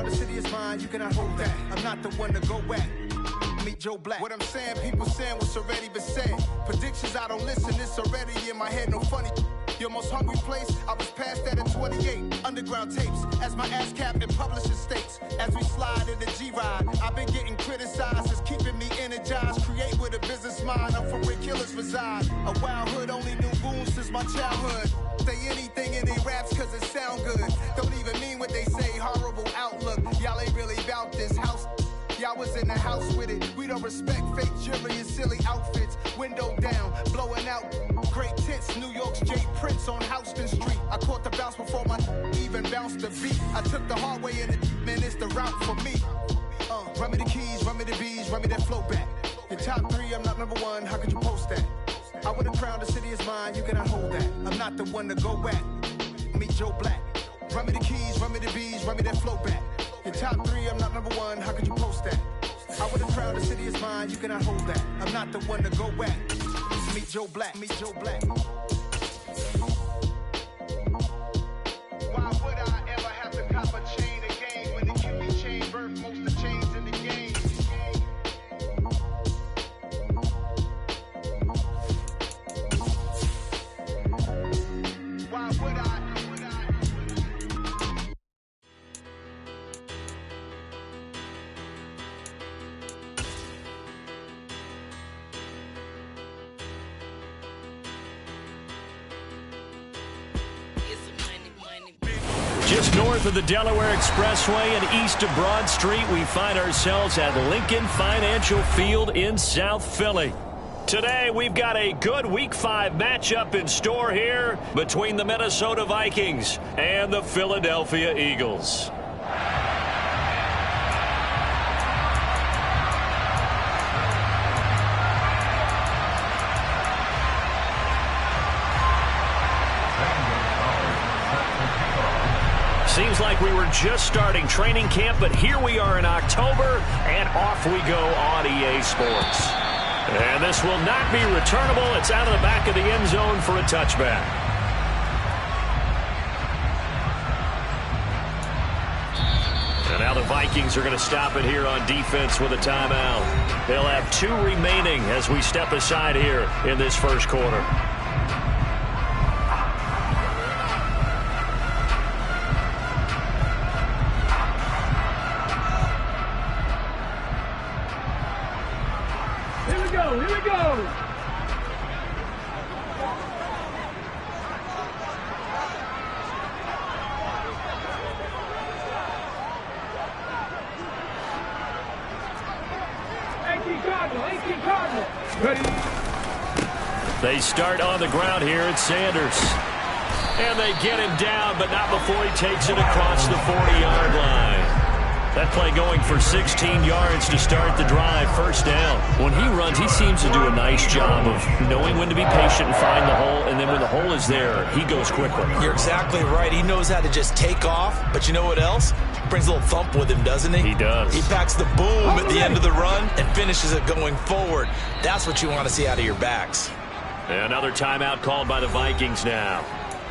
the city is mine, you cannot hold that. I'm not the one to go at. Meet Joe Black. What I'm saying, people saying what's already been said. Predictions, I don't listen, it's already in my head, no funny. Your most hungry place, I was past that at 28. Underground tapes, as my ass cap in publishing states. As we slide in the G-Ride, I've been getting criticized, it's keeping me energized. Create with a business mind, I'm from where killers reside. A wild hood, only knew goons since my childhood. Say anything in they raps cause it sound good. Don't even mean what they say, horrible outlook. Y'all ain't really about this house. Y'all was in the house with it. We don't respect fake jewelry and silly outfits. Window down, blowing out great tits. New York's J. Prince on Houston Street. I caught the bounce before my even bounced the beat. I took the hard way in it, man, it's the route for me. Run me the keys, run me the bees, run me that flow back. Your top three, I'm not number one, how could you post that? I would've crowned, the city is mine, you cannot hold that. I'm not the one to go at. Meet Joe Black. Run me the keys, run me the bees, run me that flow back. Your top three, I'm not number one, how could you post that? I would've crowned, the city is mine, you cannot hold that. I'm not the one to go at. Meet Joe Black, meet Joe Black. Why would I ever have to cop a chain again when the QB chain birthed most of the chains in the game? Why would I? Just north of the Delaware Expressway and east of Broad Street, we find ourselves at Lincoln Financial Field in South Philly. Today, we've got a good Week 5 matchup in store here between the Minnesota Vikings and the Philadelphia Eagles. Seems like we were just starting training camp, but here we are in October, and off we go on EA Sports. And this will not be returnable. It's out of the back of the end zone for a touchback. And now the Vikings are going to stop it here on defense with a timeout. They'll have 2 remaining as we step aside here in this first quarter. They start on the ground here. It's Sanders. And they get him down, but not before he takes it across the 40-yard line. That play going for 16 yards to start the drive. First down. When he runs, he seems to do a nice job of knowing when to be patient and find the hole, and then when the hole is there, he goes quickly. You're exactly right. He knows how to just take off, but you know what else? Brings a little thump with him, doesn't he? He does. He packs the boom at the end of the run and finishes it going forward. That's what you want to see out of your backs. Another timeout called by the Vikings now.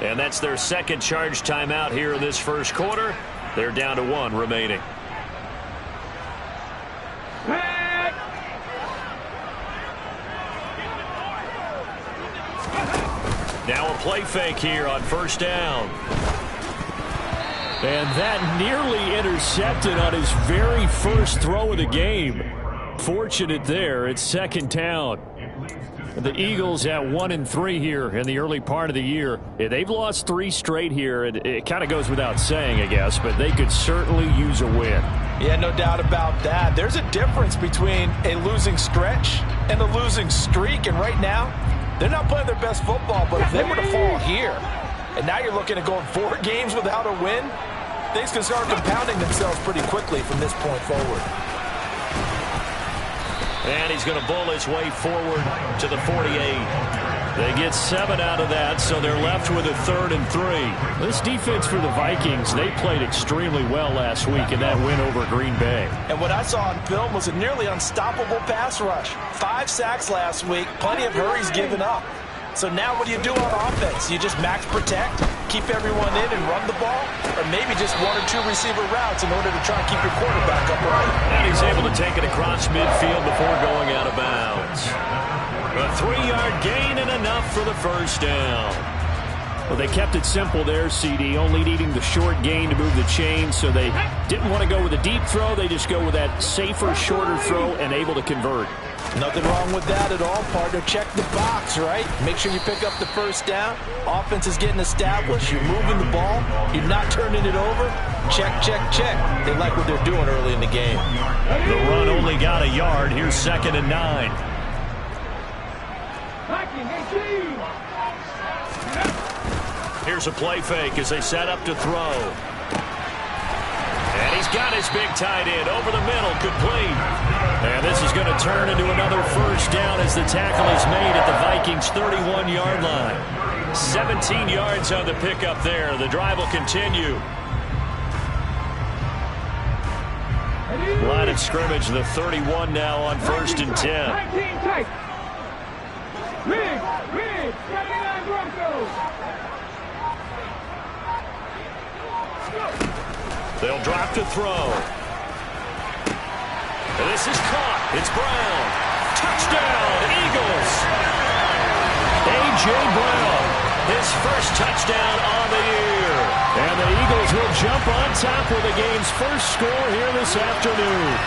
And that's their second charge timeout here in this first quarter. They're down to 1 remaining. Now a play fake here on first down. And that nearly intercepted on his very first throw of the game. Fortunate there. It's second down. The Eagles at 1-3 here in the early part of the year. They've lost 3 straight here. It kind of goes without saying, I guess, but they could certainly use a win. Yeah, no doubt about that. There's a difference between a losing stretch and a losing streak, and right now, they're not playing their best football, but if they were to fall here, and now you're looking at going 4 games without a win, things can start compounding themselves pretty quickly from this point forward. And he's going to bowl his way forward to the 48. They get 7 out of that, so they're left with a 3rd and 3. This defense for the Vikings, they played extremely well last week in that win over Green Bay. And what I saw on film was a nearly unstoppable pass rush. 5 sacks last week, plenty of hurries given up. So now what do you do on offense? You just max protect, keep everyone in and run the ball, or maybe just 1 or 2 receiver routes in order to try and keep your quarterback upright. And he's able to take it across midfield before going out of bounds. A 3-yard gain and enough for the first down. Well, they kept it simple there, CD, only needing the short gain to move the chain, so they didn't want to go with a deep throw. They just go with that safer, shorter throw and able to convert. Nothing wrong with that at all, partner. Check the box, right? Make sure you pick up the first down. Offense is getting established. You're moving the ball. You're not turning it over. Check, check, check. They like what they're doing early in the game. The run only got a yard. Here's 2nd and 9. Here's a play fake as they set up to throw. And he's got his big tight end over the middle, complete. And this is going to turn into another first down as the tackle is made at the Vikings' 31-yard line. 17 yards on the pickup there. The drive will continue. Line of scrimmage, the 31 now on 1st and 10. They'll drop to throw. And this is caught. It's Brown. Touchdown, Eagles. A.J. Brown, his first touchdown on the year. And the Eagles will jump on top with the game's first score here this afternoon.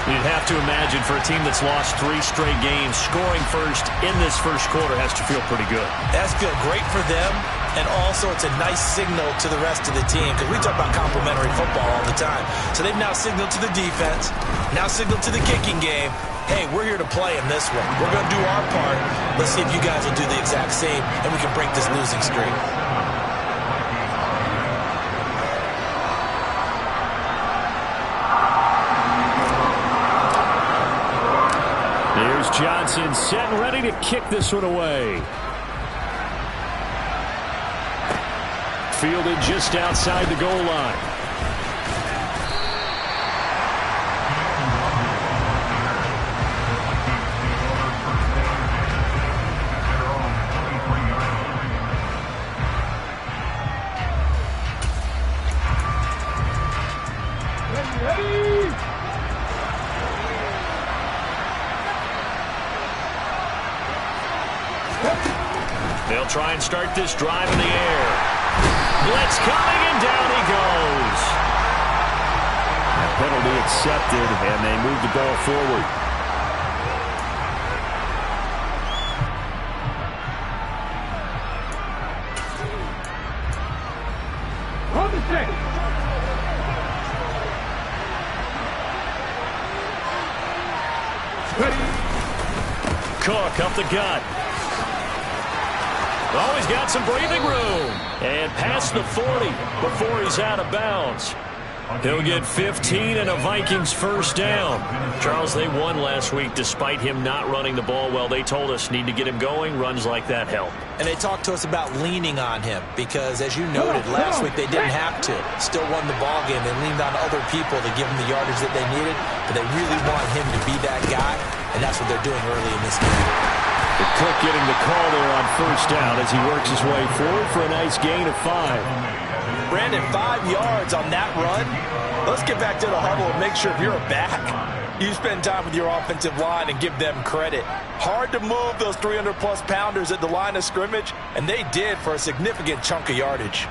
You'd have to imagine for a team that's lost 3 straight games, scoring first in this first quarter has to feel pretty good. That's feel great for them, and also it's a nice signal to the rest of the team because we talk about complementary football all the time. So they've now signaled to the defense, now signaled to the kicking game, hey, we're here to play in this one. We're going to do our part. Let's see if you guys will do the exact same, and we can break this losing streak. Here's Johnson set and ready to kick this one away. Fielded just outside the goal line. They'll try and start this drive in the air. Blitz coming, and down he goes. That penalty accepted, and they move the ball forward. On the stick. Cook up the gut. Oh, he's got some breathing room. And past the 40 before he's out of bounds. He'll get 15 and a Vikings first down. Charles, they won last week despite him not running the ball well. They told us need to get him going. Runs like that help. And they talked to us about leaning on him because, as you noted, last week they didn't have to. Still won the ball game. They leaned on other people to give him the yardage that they needed, but they really want him to be that guy, and that's what they're doing early in this game. Cook getting the call there on first down as he works his way forward for a nice gain of 5. Brandon, 5 yards on that run. Let's get back to the huddle and make sure if you're a back, you spend time with your offensive line and give them credit. Hard to move those 300-plus pounders at the line of scrimmage, and they did for a significant chunk of yardage.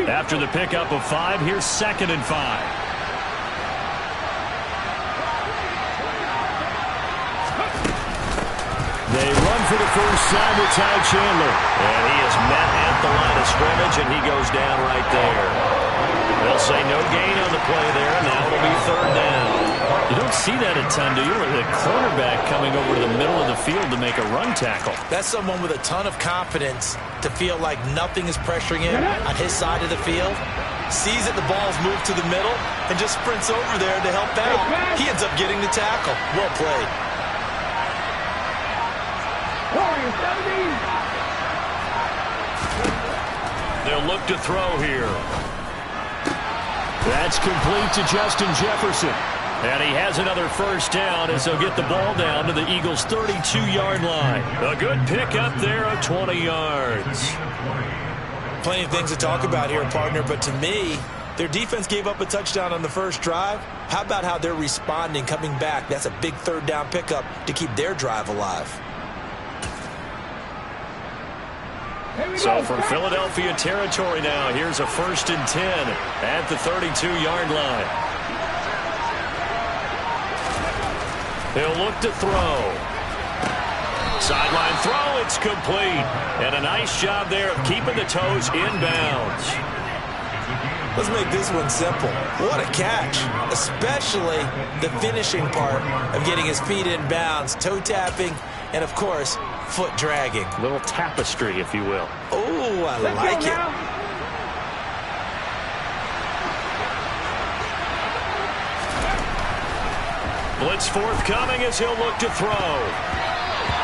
After the pickup of 5, here's 2nd and 5. They run for the first time with Ty Chandler. And he is met at the line of scrimmage, and he goes down right there. They'll say no gain on the play there, and now it'll be 3rd down. You don't see that a ton, do you? The cornerback coming over to the middle of the field to make a run tackle. That's someone with a ton of confidence to feel like nothing is pressuring him on his side of the field. Sees that the ball's moved to the middle and just sprints over there to help out. He ends up getting the tackle. Well played. Warriors 17. They'll look to throw here. That's complete to Justin Jefferson. And he has another first down as they'll get the ball down to the Eagles' 32-yard line. A good pickup there of 20 yards. Plenty of things to talk about here, partner, but to me, their defense gave up a touchdown on the first drive. How about how they're responding, coming back? That's a big third down pickup to keep their drive alive. So from Philadelphia territory now, here's a 1st and 10 at the 32-yard line. He'll look to throw. Sideline throw, it's complete. And a nice job there of keeping the toes inbounds. Let's make this one simple. What a catch, especially the finishing part of getting his feet in bounds, toe tapping, and of course, foot dragging. A little tapestry, if you will. Oh, I like it. Blitz forthcoming as he'll look to throw.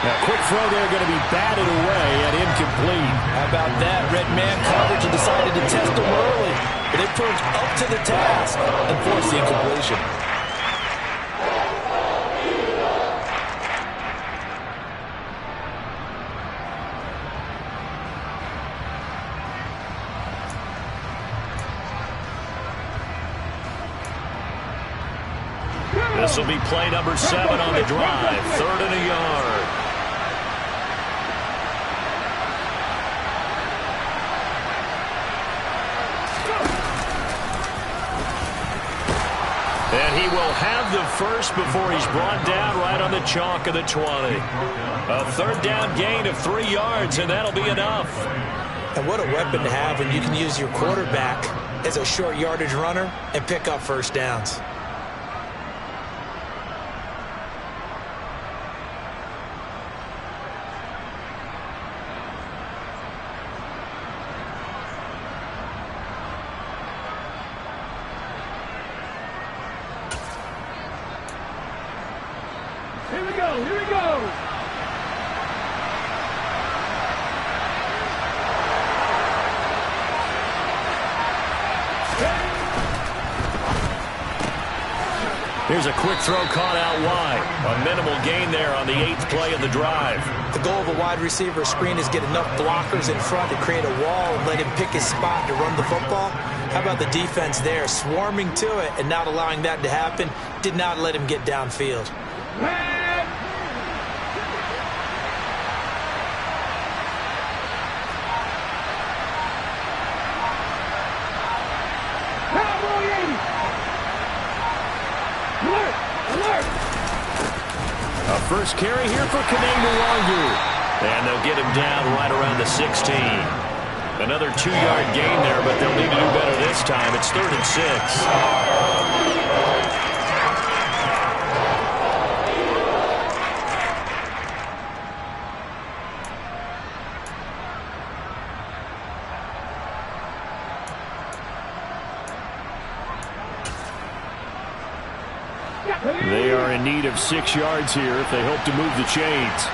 Now, quick throw there going to be batted away and incomplete. How about that? Red man coverage and decided to test him early. But they proved up to the task and forced the incompletion. This will be play number 7 on the drive. 3rd and a yard. And he will have the first before he's brought down right on the chalk of the 20. A 3rd down gain of 3 yards, and that'll be enough. And what a weapon to have when you can use your quarterback as a short yardage runner and pick up first downs. Here we go, here we go. Here's a quick throw caught out wide. A minimal gain there on the 8th play of the drive. The goal of a wide receiver screen is get enough blockers in front to create a wall and let him pick his spot to run the football. How about the defense there, swarming to it and not allowing that to happen? Did not let him get downfield. A first carry here for Kanemu. And they'll get him down right around the 16. Another 2-yard gain there, but they'll need to do better this time. It's 3rd and 6. They are in need of 6 yards here if they hope to move the chains.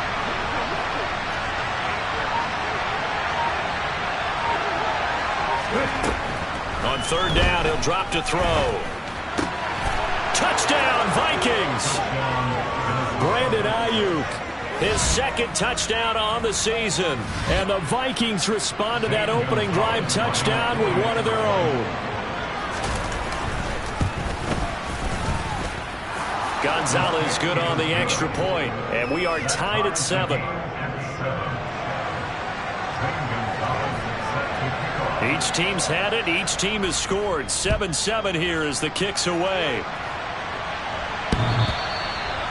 On 3rd down, he'll drop to throw. Touchdown, Vikings! Brandon Ayuk, his 2nd touchdown on the season. And the Vikings respond to that opening drive touchdown with one of their own. Gonzalez good on the extra point, and we are tied at 7. Each team's had it. Each team has scored. 7-7 here as the kick's away.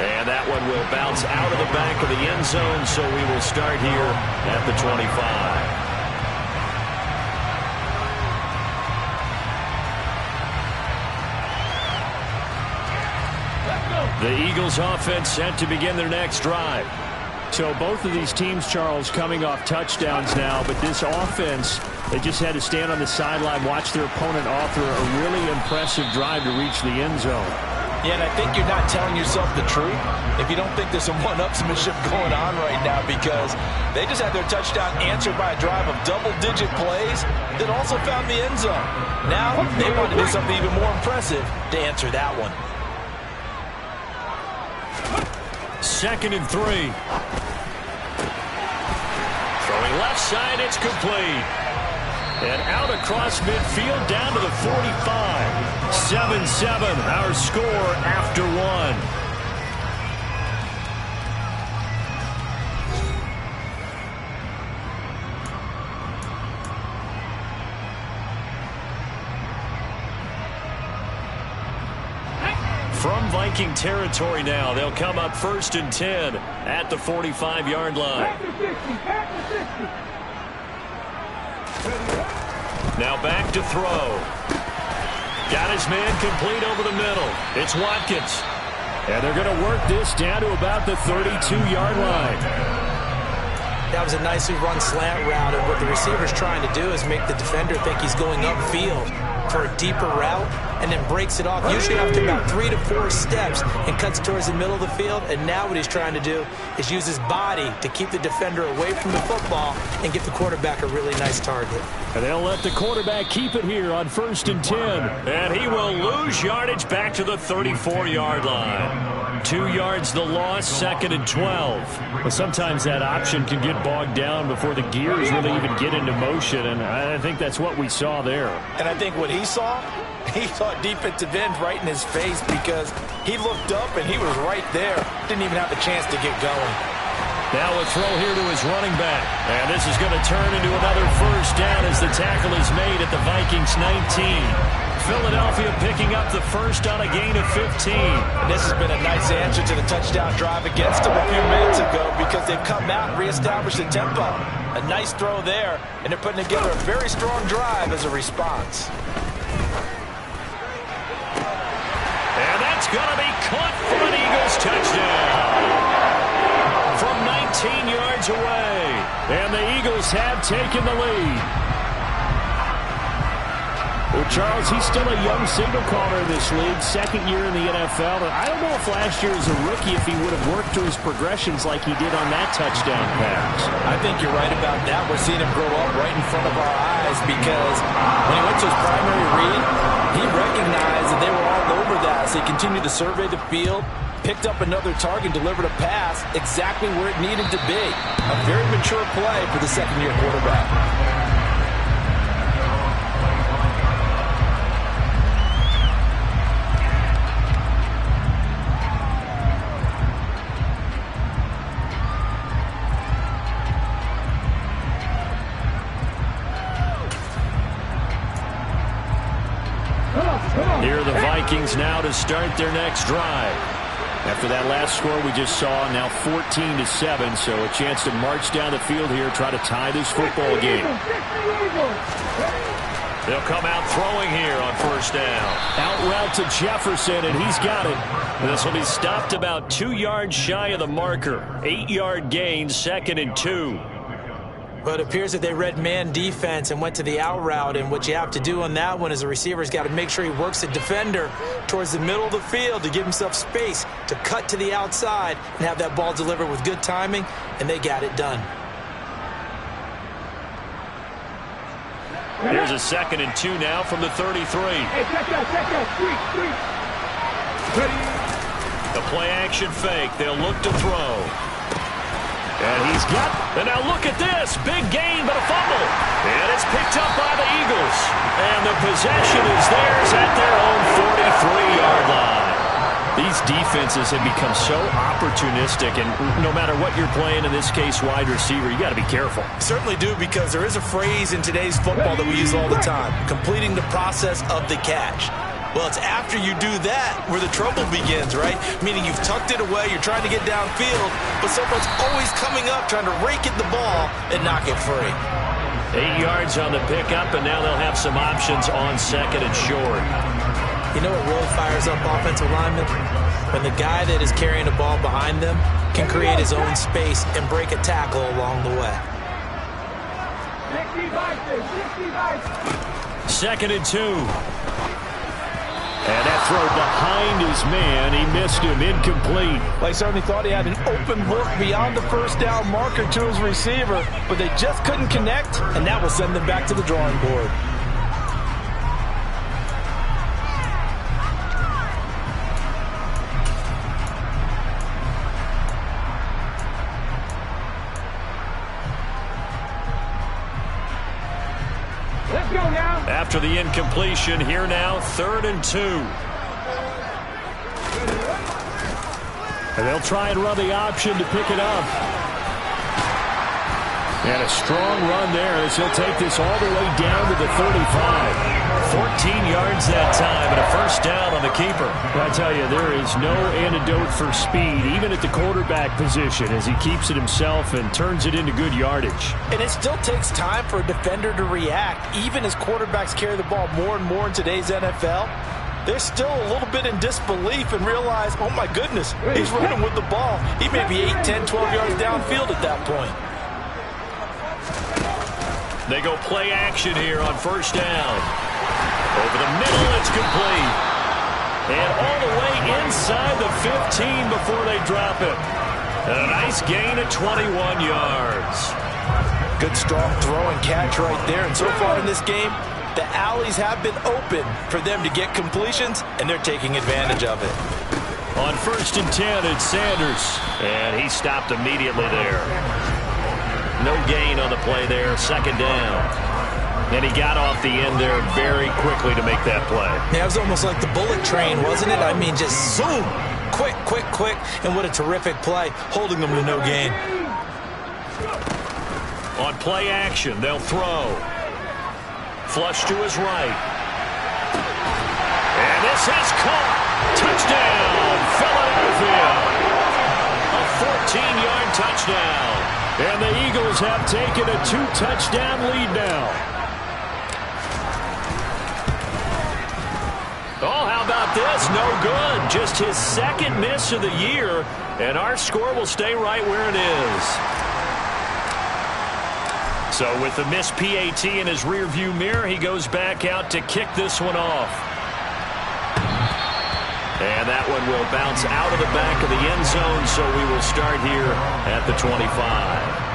And that one will bounce out of the back of the end zone, so we will start here at the 25. The Eagles offense set to begin their next drive. So both of these teams, Charles, coming off touchdowns now, but this offense, they just had to stand on the sideline, watch their opponent author a really impressive drive to reach the end zone. Yeah, and I think you're not telling yourself the truth if you don't think there's some one-upsmanship going on right now, because they just had their touchdown answered by a drive of double-digit plays that also found the end zone. Now they want to do something even more impressive to answer that one. 2nd and 3. Throwing left side, it's complete. And out across midfield down to the 45. 7-7, our score after 1. From Viking territory now, they'll come up 1st and 10 at the 45-yard line. Now back to throw. Got his man complete over the middle. It's Watkins. And they're going to work this down to about the 32-yard line. That was a nicely run slant route, and what the receiver's trying to do is make the defender think he's going upfield for a deeper route, and then breaks it off, usually after about 3 to 4 steps, and cuts towards the middle of the field. And now what he's trying to do is use his body to keep the defender away from the football and give the quarterback a really nice target. And they'll let the quarterback keep it here on 1st and 10. And he will lose yardage back to the 34-yard line. 2 yards the loss, 2nd and 12. But sometimes that option can get bogged down before the gears really even get into motion, and I think that's what we saw there. And I think what he saw defensive end right in his face, because he looked up and he was right there. Didn't even have a chance to get going. Now a throw here to his running back. And this is going to turn into another 1st down as the tackle is made at the Vikings 19. Philadelphia picking up the 1st on a gain of 15. And this has been a nice answer to the touchdown drive against them a few minutes ago, because they've come out and reestablished the tempo. A nice throw there, and they're putting together a very strong drive as a response. And that's going to be caught for an Eagles touchdown from 19 yards away. And the Eagles have taken the lead. Well, Charles, he's still a young signal caller in this league, 2nd year in the NFL. I don't know if last year as a rookie if he would have worked through his progressions like he did on that touchdown pass. I think you're right about that. We're seeing him grow up right in front of our eyes, because when he went to his primary read, he recognized that they were all over that. So he continued to survey the field, picked up another target, delivered a pass exactly where it needed to be. A very mature play for the 2nd-year quarterback. Here are the Vikings now to start their next drive. After that last score we just saw, now 14-7, so a chance to march down the field here, try to tie this football game. They'll come out throwing here on 1st down. Out route to Jefferson, and he's got it. This will be stopped about 2 yards shy of the marker. 8-yard gain, 2nd and 2. But it appears that they read man defense and went to the out route, and what you have to do on that one is the receiver's got to make sure he works the defender towards the middle of the field to give himself space to cut to the outside and have that ball delivered with good timing, and they got it done. Here's a 2nd and 2 now from the 33. Hey, check out, street. The play action fake. They'll look to throw. And he's got, and now look at this. Big gain, but a fumble. And it's picked up by the Eagles. And the possession is theirs at their own 43-yard line. These defenses have become so opportunistic, and no matter what you're playing, in this case wide receiver, you got to be careful. Certainly do, because there is a phrase in today's football that we use all the time: completing the process of the catch. Well, it's after you do that where the trouble begins, right? Meaning you've tucked it away, you're trying to get downfield, but someone's always coming up trying to rake at the ball and knock it free. 8 yards on the pickup, and now they'll have some options on 2nd and short. You know what really fires up offensive linemen? When the guy that is carrying the ball behind them can create his own space and break a tackle along the way. 2nd and 2. And that throw behind his man. He missed him. Incomplete. Well, he certainly thought he had an open look beyond the first down marker to his receiver, but they just couldn't connect, and that will send them back to the drawing board. Let's go now. After the incompletion, here now, 3rd and 2. And they'll try and run the option to pick it up. And a strong run there as he'll take this all the way down to the 35. 14 yards that time and a first down on the keeper. I tell you, there is no antidote for speed, even at the quarterback position, as he keeps it himself and turns it into good yardage. And it still takes time for a defender to react, even as quarterbacks carry the ball more and more in today's NFL. They're still a little bit in disbelief and realize, oh my goodness, he's running with the ball. He may be 8, 10, 12 yards downfield at that point. They go play action here on first down. Over the middle, it's complete. And all the way inside the 15 before they drop it. And a nice gain of 21 yards. Good strong throw and catch right there. And so far in this game, the alleys have been open for them to get completions, and they're taking advantage of it. On 1st and 10, it's Sanders. And he stopped immediately there. No gain on the play there, 2nd down. And he got off the end there very quickly to make that play. Yeah, it was almost like the bullet train, wasn't it? I mean, just zoom. Quick, quick, quick. And what a terrific play, holding them to no gain. On play action, they'll throw. Flush to his right. And this is caught. Touchdown, Philadelphia. A 14-yard touchdown. And the Eagles have taken a 2-touchdown lead now. Oh, how about this? No good. Just his 2nd miss of the year. And our score will stay right where it is. So with the missed PAT in his rearview mirror, he goes back out to kick this one off. And that one will bounce out of the back of the end zone, so we will start here at the 25.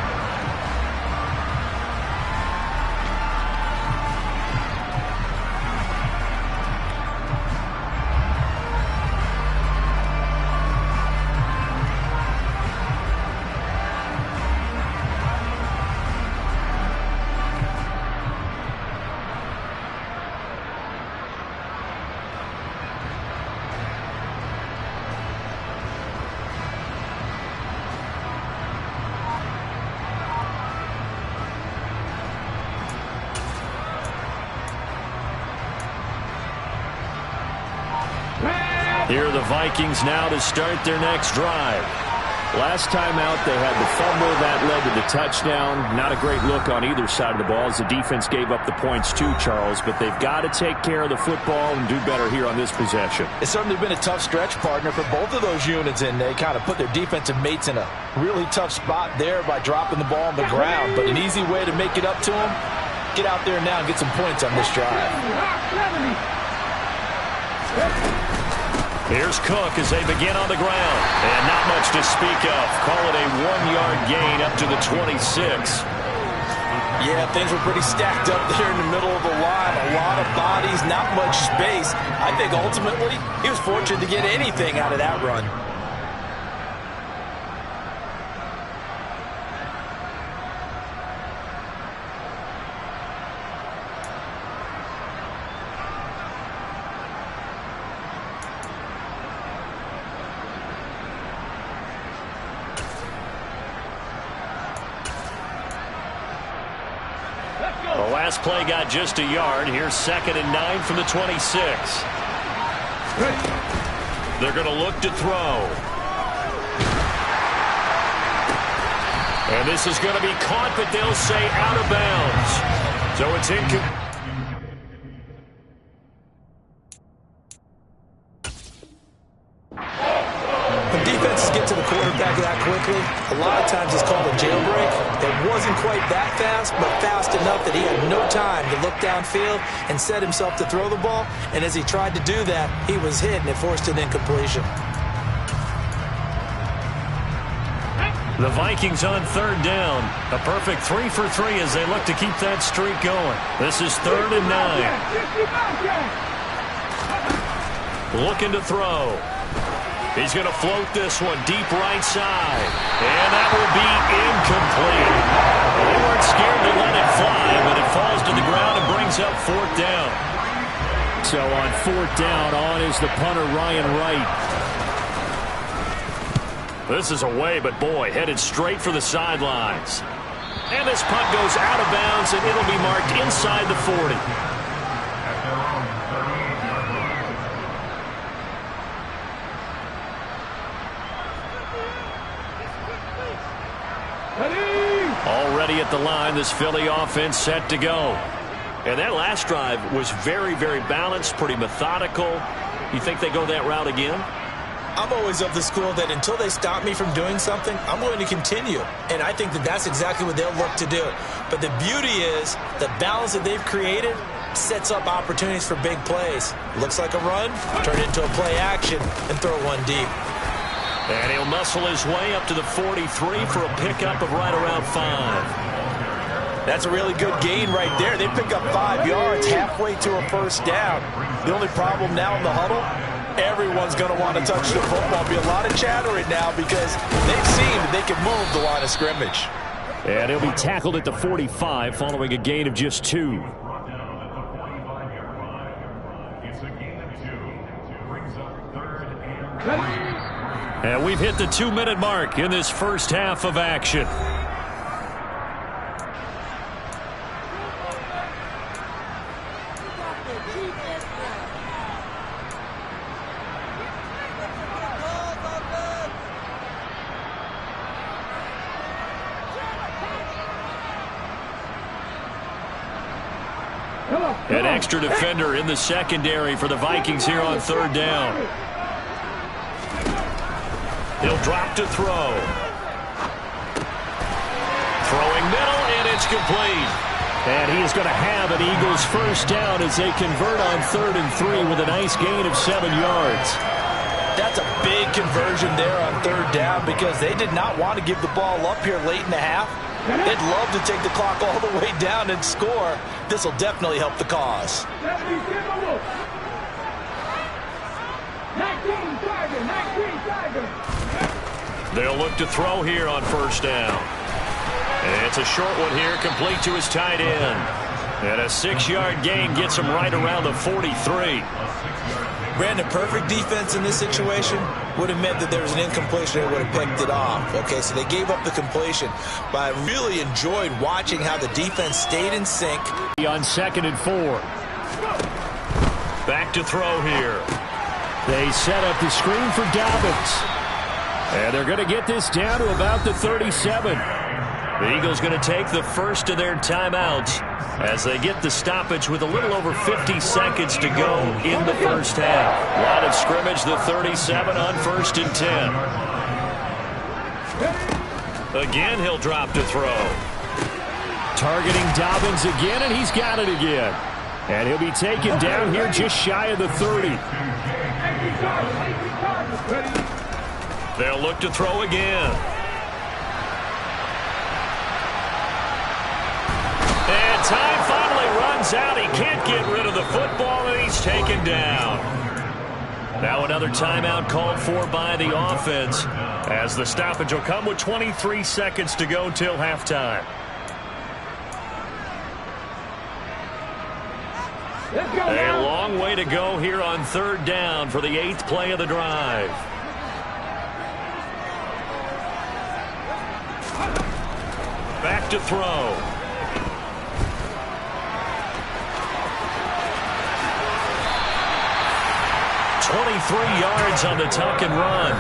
Here are the Vikings now to start their next drive. Last time out, they had the fumble that led to the touchdown. Not a great look on either side of the ball as the defense gave up the points too, Charles. But they've got to take care of the football and do better here on this possession. It's certainly been a tough stretch, partner, for both of those units, and they kind of put their defensive mates in a really tough spot there by dropping the ball on the ground. But an easy way to make it up to them, get out there now and get some points on this drive. Here's Cook as they begin on the ground. And not much to speak of. Call it a 1-yard gain up to the 26. Yeah, things were pretty stacked up there in the middle of the line. A lot of bodies, not much space. I think ultimately he was fortunate to get anything out of that run. The last play got just a yard. Here's 2nd and 9 from the 26. They're going to look to throw. And this is going to be caught, but they'll say out of bounds. So it's incomplete. The defense just get to the quarterback that quickly, a lot of times it's called a jailbreak. It wasn't quite that fast, but fast enough that he had no time to look downfield and set himself to throw the ball. And as he tried to do that, he was hit, and it forced an incompletion. The Vikings on third down. A perfect 3 for 3 as they look to keep that streak going. This is 3rd and 9. Looking to throw. He's going to float this one deep right side. And that will be incomplete. They weren't scared to let it fly, but it falls to the ground and brings up 4th down. So on 4th down, on is the punter, Ryan Wright. This is away, but boy, headed straight for the sidelines. And this punt goes out of bounds, and it'll be marked inside the 40. Already at the line, this Philly offense set to go. And that last drive was very, very balanced, pretty methodical. You think they go that route again? I'm always of the school that until they stop me from doing something, I'm going to continue. And I think that that's exactly what they'll look to do. But the beauty is the balance that they've created sets up opportunities for big plays. Looks like a run, turn it into a play action, and throw one deep. And he'll muscle his way up to the 43 for a pickup of right around 5. That's a really good gain right there. They pick up 5 yards halfway to a first down. The only problem now in the huddle, everyone's going to want to touch the football. Be a lot of chatter right now because they've seen that they can move the line of scrimmage. And he'll be tackled at the 45 following a gain of just 2. And we've hit the 2-minute mark in this first half of action. An extra defender in the secondary for the Vikings here on third down. He'll drop to throw. Throwing middle, and it's complete. And he is going to have an Eagles first down as they convert on 3rd and 3 with a nice gain of 7 yards. That's a big conversion there on 3rd down because they did not want to give the ball up here late in the half. They'd love to take the clock all the way down and score. This will definitely help the cause. They'll look to throw here on first down. And it's a short one here, complete to his tight end. And a 6-yard gain gets him right around the 43. Brandon, perfect defense in this situation would have meant that there was an incompletion. They would have picked it off. Okay, so they gave up the completion. But I really enjoyed watching how the defense stayed in sync. On 2nd and 4. Back to throw here. They set up the screen for Dobbins. And they're going to get this down to about the 37. The Eagles going to take the first of their timeouts as they get the stoppage with a little over 50 seconds to go in the first half. Line of scrimmage, the 37 on 1st and 10. Again, he'll drop to throw. Targeting Dobbins again, and he's got it again. And he'll be taken down here just shy of the 30. They'll look to throw again. And time finally runs out. He can't get rid of the football, and he's taken down. Now another timeout called for by the offense as the stoppage will come with 23 seconds to go till halftime. A long way to go here on 3rd down for the 8th play of the drive. Back to throw. Yards on the tuck and run.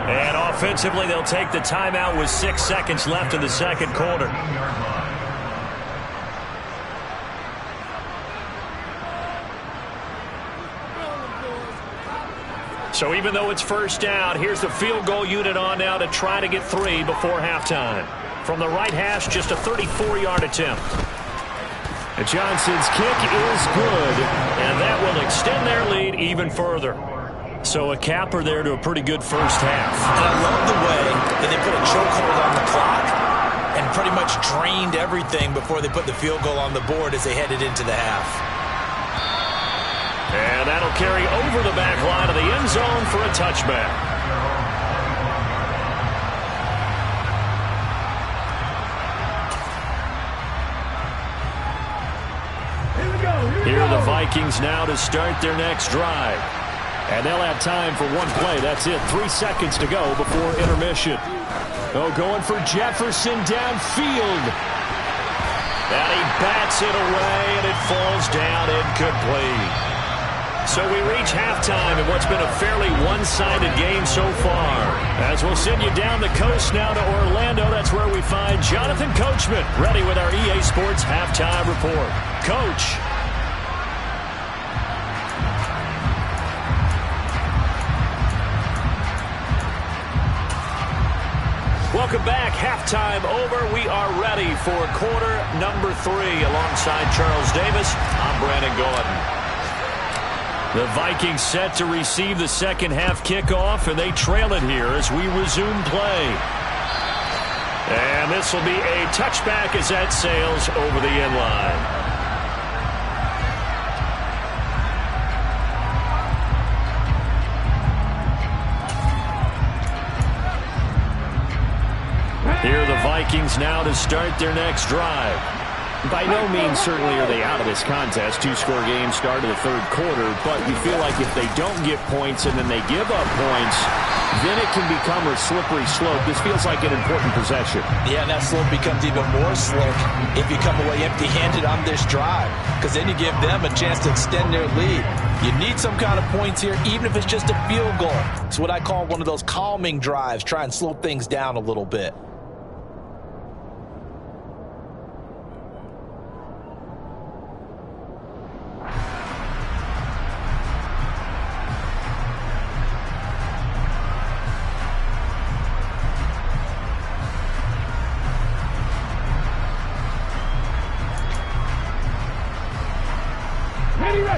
And offensively, they'll take the timeout with 6 seconds left in the second quarter. So even though it's first down, here's the field goal unit on now to try to get 3 before halftime. From the right hash, just a 34-yard attempt. And Johnson's kick is good, and that will extend their lead even further. So a capper there to a pretty good first half. And I love the way that they put a chokehold on the clock and pretty much drained everything before they put the field goal on the board as they headed into the half. And that'll carry over the back line of the end zone for a touchback. Here are the Vikings now to start their next drive. And they'll have time for one play. That's it. 3 seconds to go before intermission. Oh, going for Jefferson downfield. And he bats it away, and it falls down incomplete. So we reach halftime in what's been a fairly one-sided game so far. As we'll send you down the coast now to Orlando, that's where we find Jonathan Coachman, ready with our EA Sports Halftime Report. Coach. Welcome back. Halftime over. We are ready for quarter number 3. Alongside Charles Davis, I'm Brandon Gordon. The Vikings set to receive the second half kickoff, and they trail it here as we resume play. And this will be a touchback as that sails over the end line. Here are the Vikings now to start their next drive. By no means certainly are they out of this contest. 2-score game start of the third quarter, but you feel like if they don't get points and then they give up points, then it can become a slippery slope. This feels like an important possession. Yeah, and that slope becomes even more slick if you come away empty-handed on this drive, because then you give them a chance to extend their lead. You need some kind of points here, even if it's just a field goal. It's what I call one of those calming drives, try and slow things down a little bit.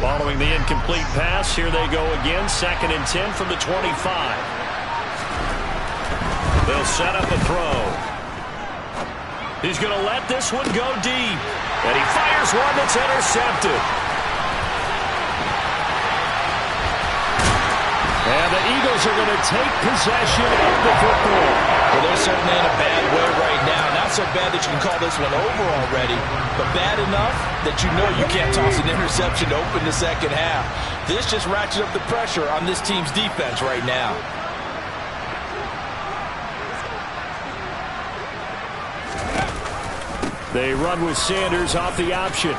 Following the incomplete pass, here they go again. 2nd and 10 from the 25. They'll set up a throw. He's going to let this one go deep. And he fires one that's intercepted. And the Eagles are going to take possession of the football. Well, they're certainly in a bad way right now. Not so bad that you can call this one over already, but bad enough that you know you can't toss an interception to open the second half. This just ratchets up the pressure on this team's defense right now. They run with Sanders off the option.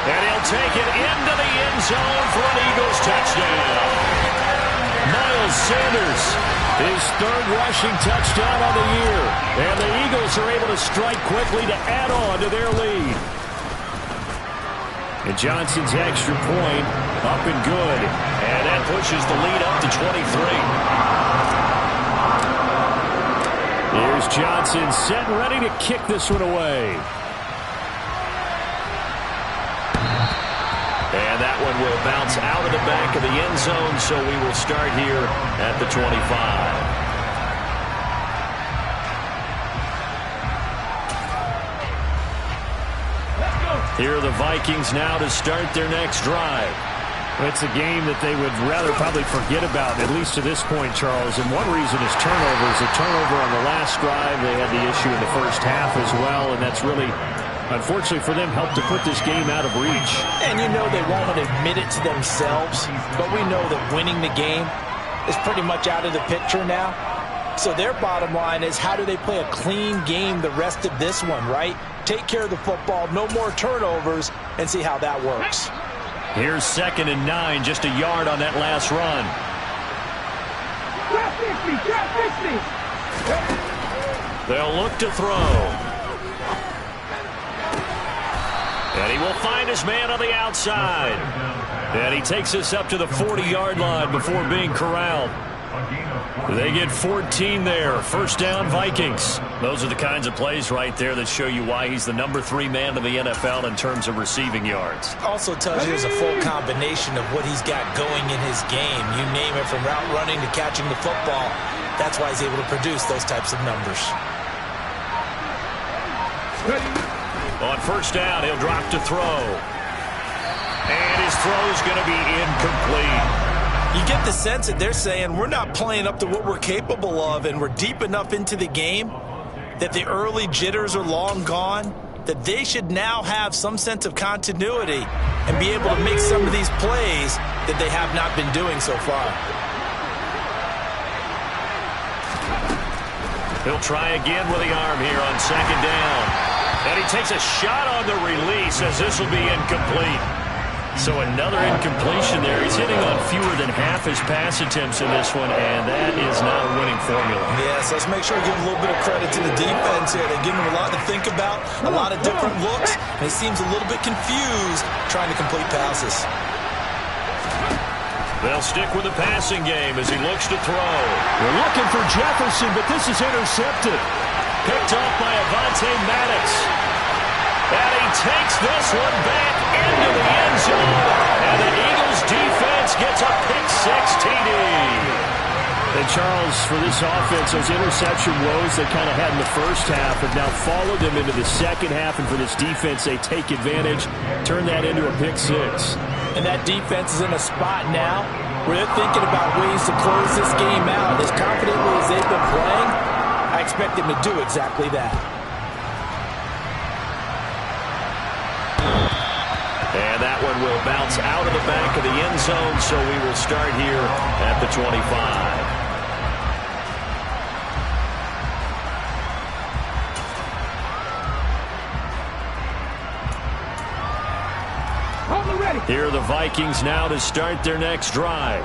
And he'll take it into the end zone for an Eagles touchdown. Miles Sanders, his 3rd rushing touchdown of the year. And the Eagles are able to strike quickly to add on to their lead. And Johnson's extra point up and good. And that pushes the lead up to 23. Here's Johnson set and ready to kick this one away. And that one will bounce out of the back of the end zone, so we will start here at the 25. Here are the Vikings now to start their next drive. It's a game that they would rather probably forget about, at least to this point, Charles. And one reason is turnovers. A turnover on the last drive. They had the issue in the first half as well, and that's really, unfortunately for them, helped to put this game out of reach. And you know they won't admit it to themselves, but we know that winning the game is pretty much out of the picture now. So their bottom line is, how do they play a clean game the rest of this one, right? Take care of the football, no more turnovers, and see how that works. Here's 2nd and 9, just a yard on that last run. They'll look to throw. And he will find his man on the outside. And he takes us up to the 40-yard line before being corralled. They get 14 there. First down, Vikings. Those are the kinds of plays right there that show you why he's the number 3 man in the NFL in terms of receiving yards. Also tells you there's a full combination of what he's got going in his game. You name it, from route running to catching the football. That's why he's able to produce those types of numbers. On first down, he'll drop to throw. And his throw's going to be incomplete. You get the sense that they're saying we're not playing up to what we're capable of, and we're deep enough into the game that the early jitters are long gone, that they should now have some sense of continuity and be able to make some of these plays that they have not been doing so far. He'll try again with the arm here on second down. And he takes a shot on the release as this will be incomplete. So another incompletion there. He's hitting on fewer than half his pass attempts in this one, and that is not a winning formula. Yes, let's make sure we give a little bit of credit to the defense here. They give him a lot to think about, a lot of different looks, and he seems a little bit confused trying to complete passes. They'll stick with the passing game as he looks to throw. We're looking for Jefferson, but this is intercepted. Picked off by Avonte Maddox. And he takes this one back into the end zone. And the Eagles defense gets a pick-6 TD. And Charles, for this offense, those interception woes they kind of had in the first half have now followed them into the second half. And for this defense, they take advantage, turn that into a pick-6. And that defense is in a spot now where they're thinking about ways to close this game out. As confidently as they've been playing, I expect them to do exactly that. And that one will bounce out of the back of the end zone, so we will start here at the 25. Here are the Vikings now to start their next drive.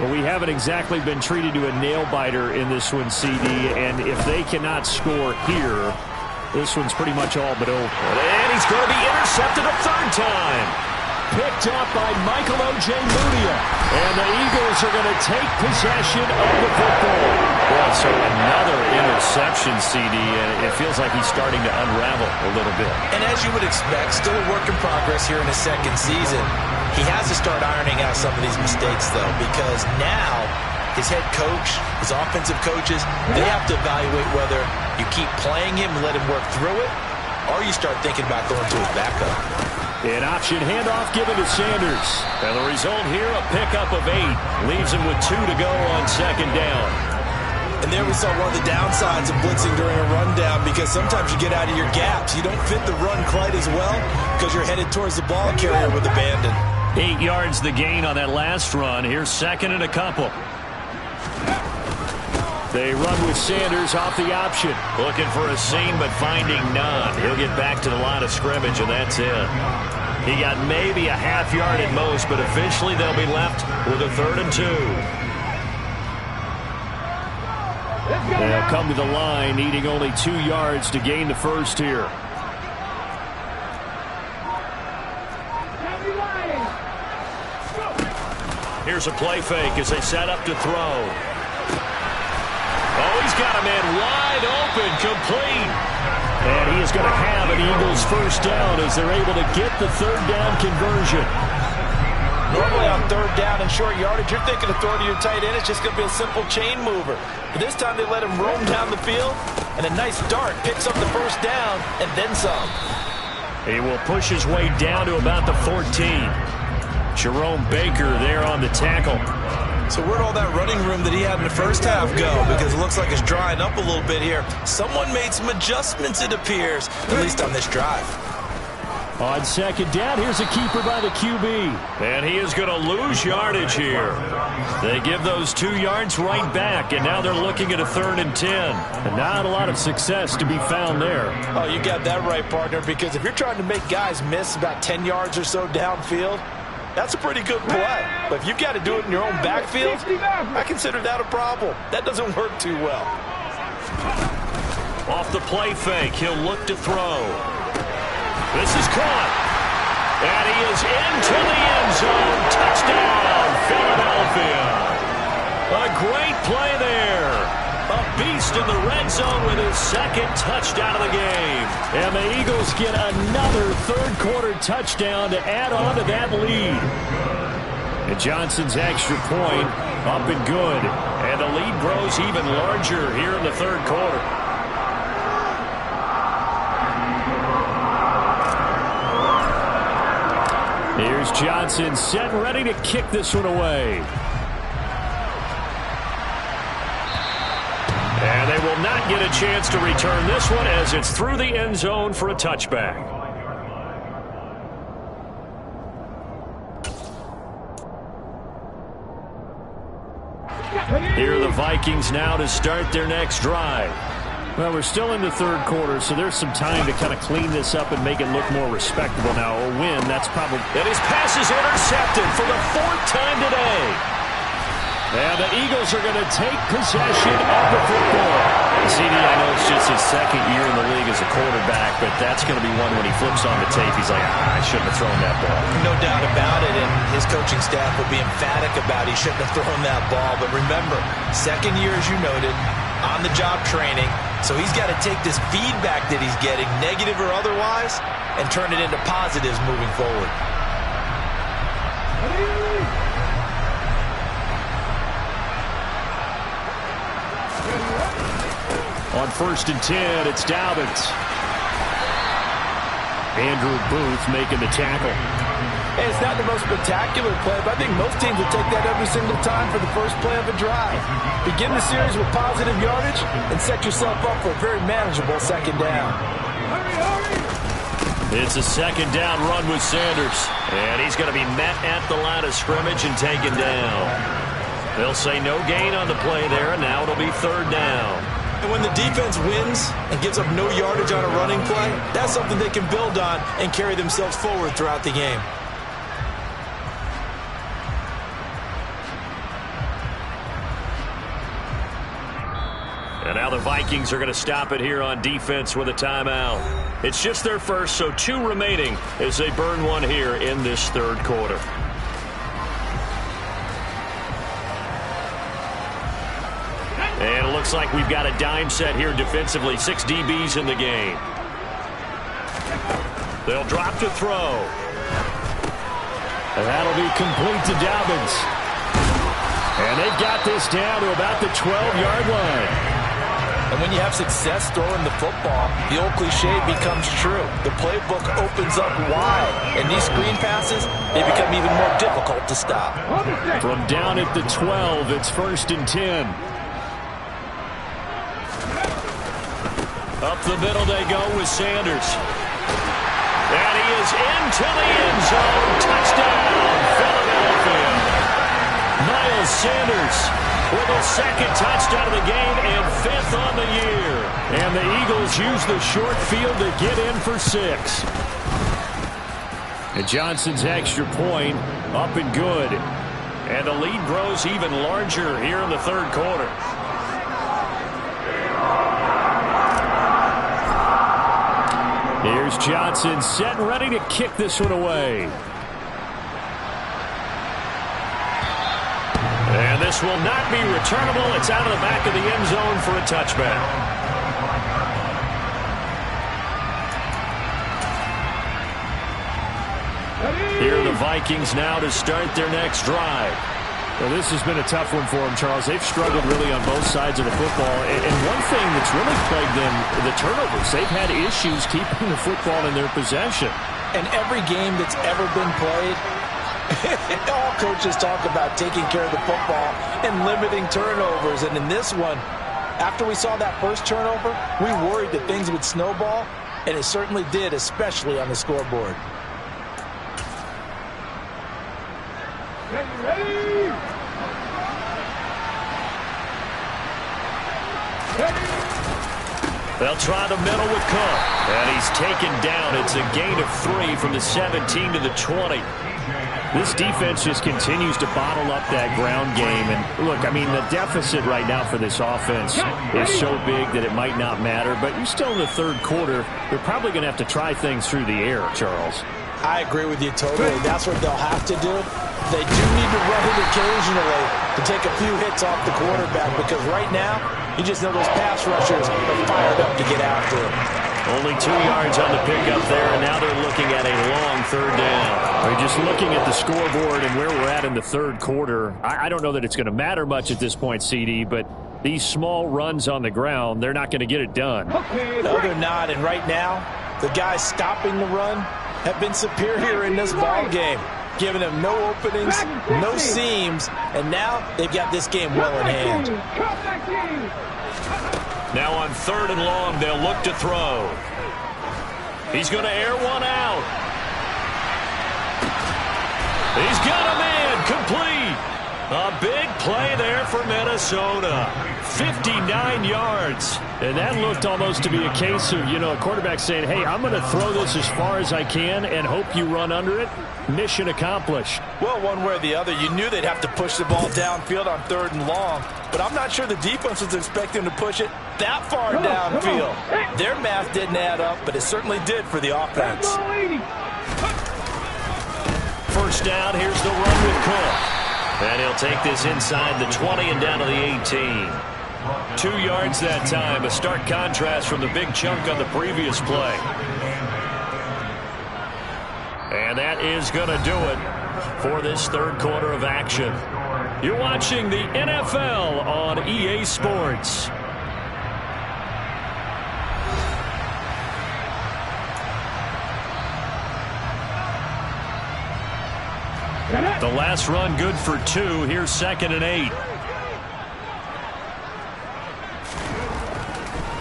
Well, we haven't exactly been treated to a nail-biter in this one, CD, and if they cannot score here, this one's pretty much all but over. And he's going to be intercepted a third time. Picked up by Michael O.J. Mudia. And the Eagles are going to take possession of the football. Well, so another interception, CD, and it feels like he's starting to unravel a little bit. And as you would expect, still a work in progress here in his second season. He has to start ironing out some of these mistakes, though, because now his head coach, his offensive coaches, they have to evaluate whether you keep playing him and let him work through it, or you start thinking about going to his backup. An option handoff given to Sanders. And the result here, a pickup of 8. Leaves him with 2 to go on second down. And there we saw one of the downsides of blitzing during a rundown, because sometimes you get out of your gaps. You don't fit the run quite as well because you're headed towards the ball carrier with abandon. 8 yards the gain on that last run. Here's second and a couple. They run with Sanders off the option. Looking for a seam, but finding none. He'll get back to the line of scrimmage, and that's it. He got maybe a half yard at most, but officially they'll be left with a 3rd and 2. They'll come to the line, needing only 2 yards to gain the first here. Here's a play fake as they set up to throw. Oh, he's got a man wide open, complete. And he is going to have an Eagles first down as they're able to get the 3rd down conversion. Normally on 3rd down and short yardage, you're thinking of throwing to your tight end. It's just going to be a simple chain mover. But this time they let him roam down the field, and a nice dart picks up the first down and then some. He will push his way down to about the 14. Jerome Baker there on the tackle. So where'd all that running room that he had in the first half go? Because it looks like it's drying up a little bit here. Someone made some adjustments, it appears, at least on this drive. On second down, here's a keeper by the QB. And he is going to lose yardage here. They give those 2 yards right back, and now they're looking at a 3rd and 10. And not a lot of success to be found there. Oh, you got that right, partner, because if you're trying to make guys miss about 10 yards or so downfield, that's a pretty good play. But if you've got to do it in your own backfield, I consider that a problem. That doesn't work too well. Off the play fake, he'll look to throw. This is caught. And he is into the end zone. Touchdown, Philadelphia. A great play there. A beast in the red zone with his second touchdown of the game. And the Eagles get another third-quarter touchdown to add on to that lead. And Johnson's extra point up and good. And the lead grows even larger here in the third quarter. Here's Johnson set and ready to kick this one away. And they will not get a chance to return this one as it's through the end zone for a touchback. Here are the Vikings now to start their next drive. Well, we're still in the third quarter, so there's some time to kind of clean this up and make it look more respectable now. A win, that's probably... And his pass is intercepted for the fourth time today. And the Eagles are going to take possession of the football. CD, I know it's just his second year in the league as a quarterback, but that's going to be one when he flips on the tape, he's like, I shouldn't have thrown that ball. No doubt about it, and his coaching staff will be emphatic about he shouldn't have thrown that ball. But remember, second year, as you noted, on-the-job training, so he's got to take this feedback that he's getting, negative or otherwise, and turn it into positives moving forward. On 1st and 10, it's Dobbins. Andrew Booth making the tackle. Hey, it's not the most spectacular play, but I think most teams would take that every single time for the first play of a drive. Begin the series with positive yardage and set yourself up for a very manageable second down. It's a second down run with Sanders. And he's going to be met at the line of scrimmage and taken down. They'll say no gain on the play there, and now it'll be third down. And when the defense wins and gives up no yardage on a running play, that's something they can build on and carry themselves forward throughout the game. And now the Vikings are going to stop it here on defense with a timeout. It's just their first, so 2 remaining as they burn one here in this third quarter. And it looks like we've got a dime set here defensively. 6 DBs in the game. They'll drop to throw. And that'll be complete to Dobbins. And they've got this down to about the 12-yard line. And when you have success throwing the football, the old cliche becomes true. The playbook opens up wide, and these screen passes, they become even more difficult to stop. From down at the 12, it's 1st and 10. Up the middle they go with Sanders. And he is into the end zone. Touchdown, Philadelphia. Miles Sanders with his second touchdown of the game and 5th on the year. And the Eagles use the short field to get in for 6. And Johnson's extra point up and good. And the lead grows even larger here in the third quarter. Here's Johnson set and ready to kick this one away. And this will not be returnable. It's out of the back of the end zone for a touchback. Here are the Vikings now to start their next drive. Well, this has been a tough one for them, Charles. They've struggled really on both sides of the football. And one thing that's really plagued them, the turnovers. They've had issues keeping the football in their possession. And every game that's ever been played, all coaches talk about taking care of the football and limiting turnovers. And in this one, after we saw that first turnover, we worried that things would snowball, and it certainly did, especially on the scoreboard. They'll try the middle with Cook. And he's taken down. It's a gain of 3 from the 17 to the 20. This defense just continues to bottle up that ground game. And look, I mean, the deficit right now for this offense is so big that it might not matter. But you're still in the third quarter. They're probably going to have to try things through the air, Charles. I agree with you totally. That's what they'll have to do. They do need to run it occasionally to take a few hits off the quarterback, because right now, you just know those pass rushers are fired up to get after him. Only 2 yards on the pickup there, and now they're looking at a long third down. We're just looking at the scoreboard and where we're at in the third quarter. I don't know that it's going to matter much at this point, CD, but these small runs on the ground, they're not going to get it done. No, they're not, and right now, the guys stopping the run have been superior in this ball game, giving them no openings, no seams, and now they've got this game well in hand. Now on 3rd and long, they'll look to throw. He's going to air one out. He's got a man complete. A big play there for Minnesota. 59 yards. And that looked almost to be a case of, a quarterback saying, hey, I'm going to throw this as far as I can and hope you run under it. Mission accomplished. Well, one way or the other, you knew they'd have to push the ball downfield on 3rd and long, but I'm not sure the defense was expecting to push it that far downfield. Their math didn't add up, but it certainly did for the offense. First down, here's the run with Cook. And he'll take this inside the 20 and down to the 18. 2 yards that time, a stark contrast from the big chunk on the previous play. And that is going to do it for this third quarter of action. You're watching the NFL on EA Sports. The last run good for 2. Here's 2nd and 8.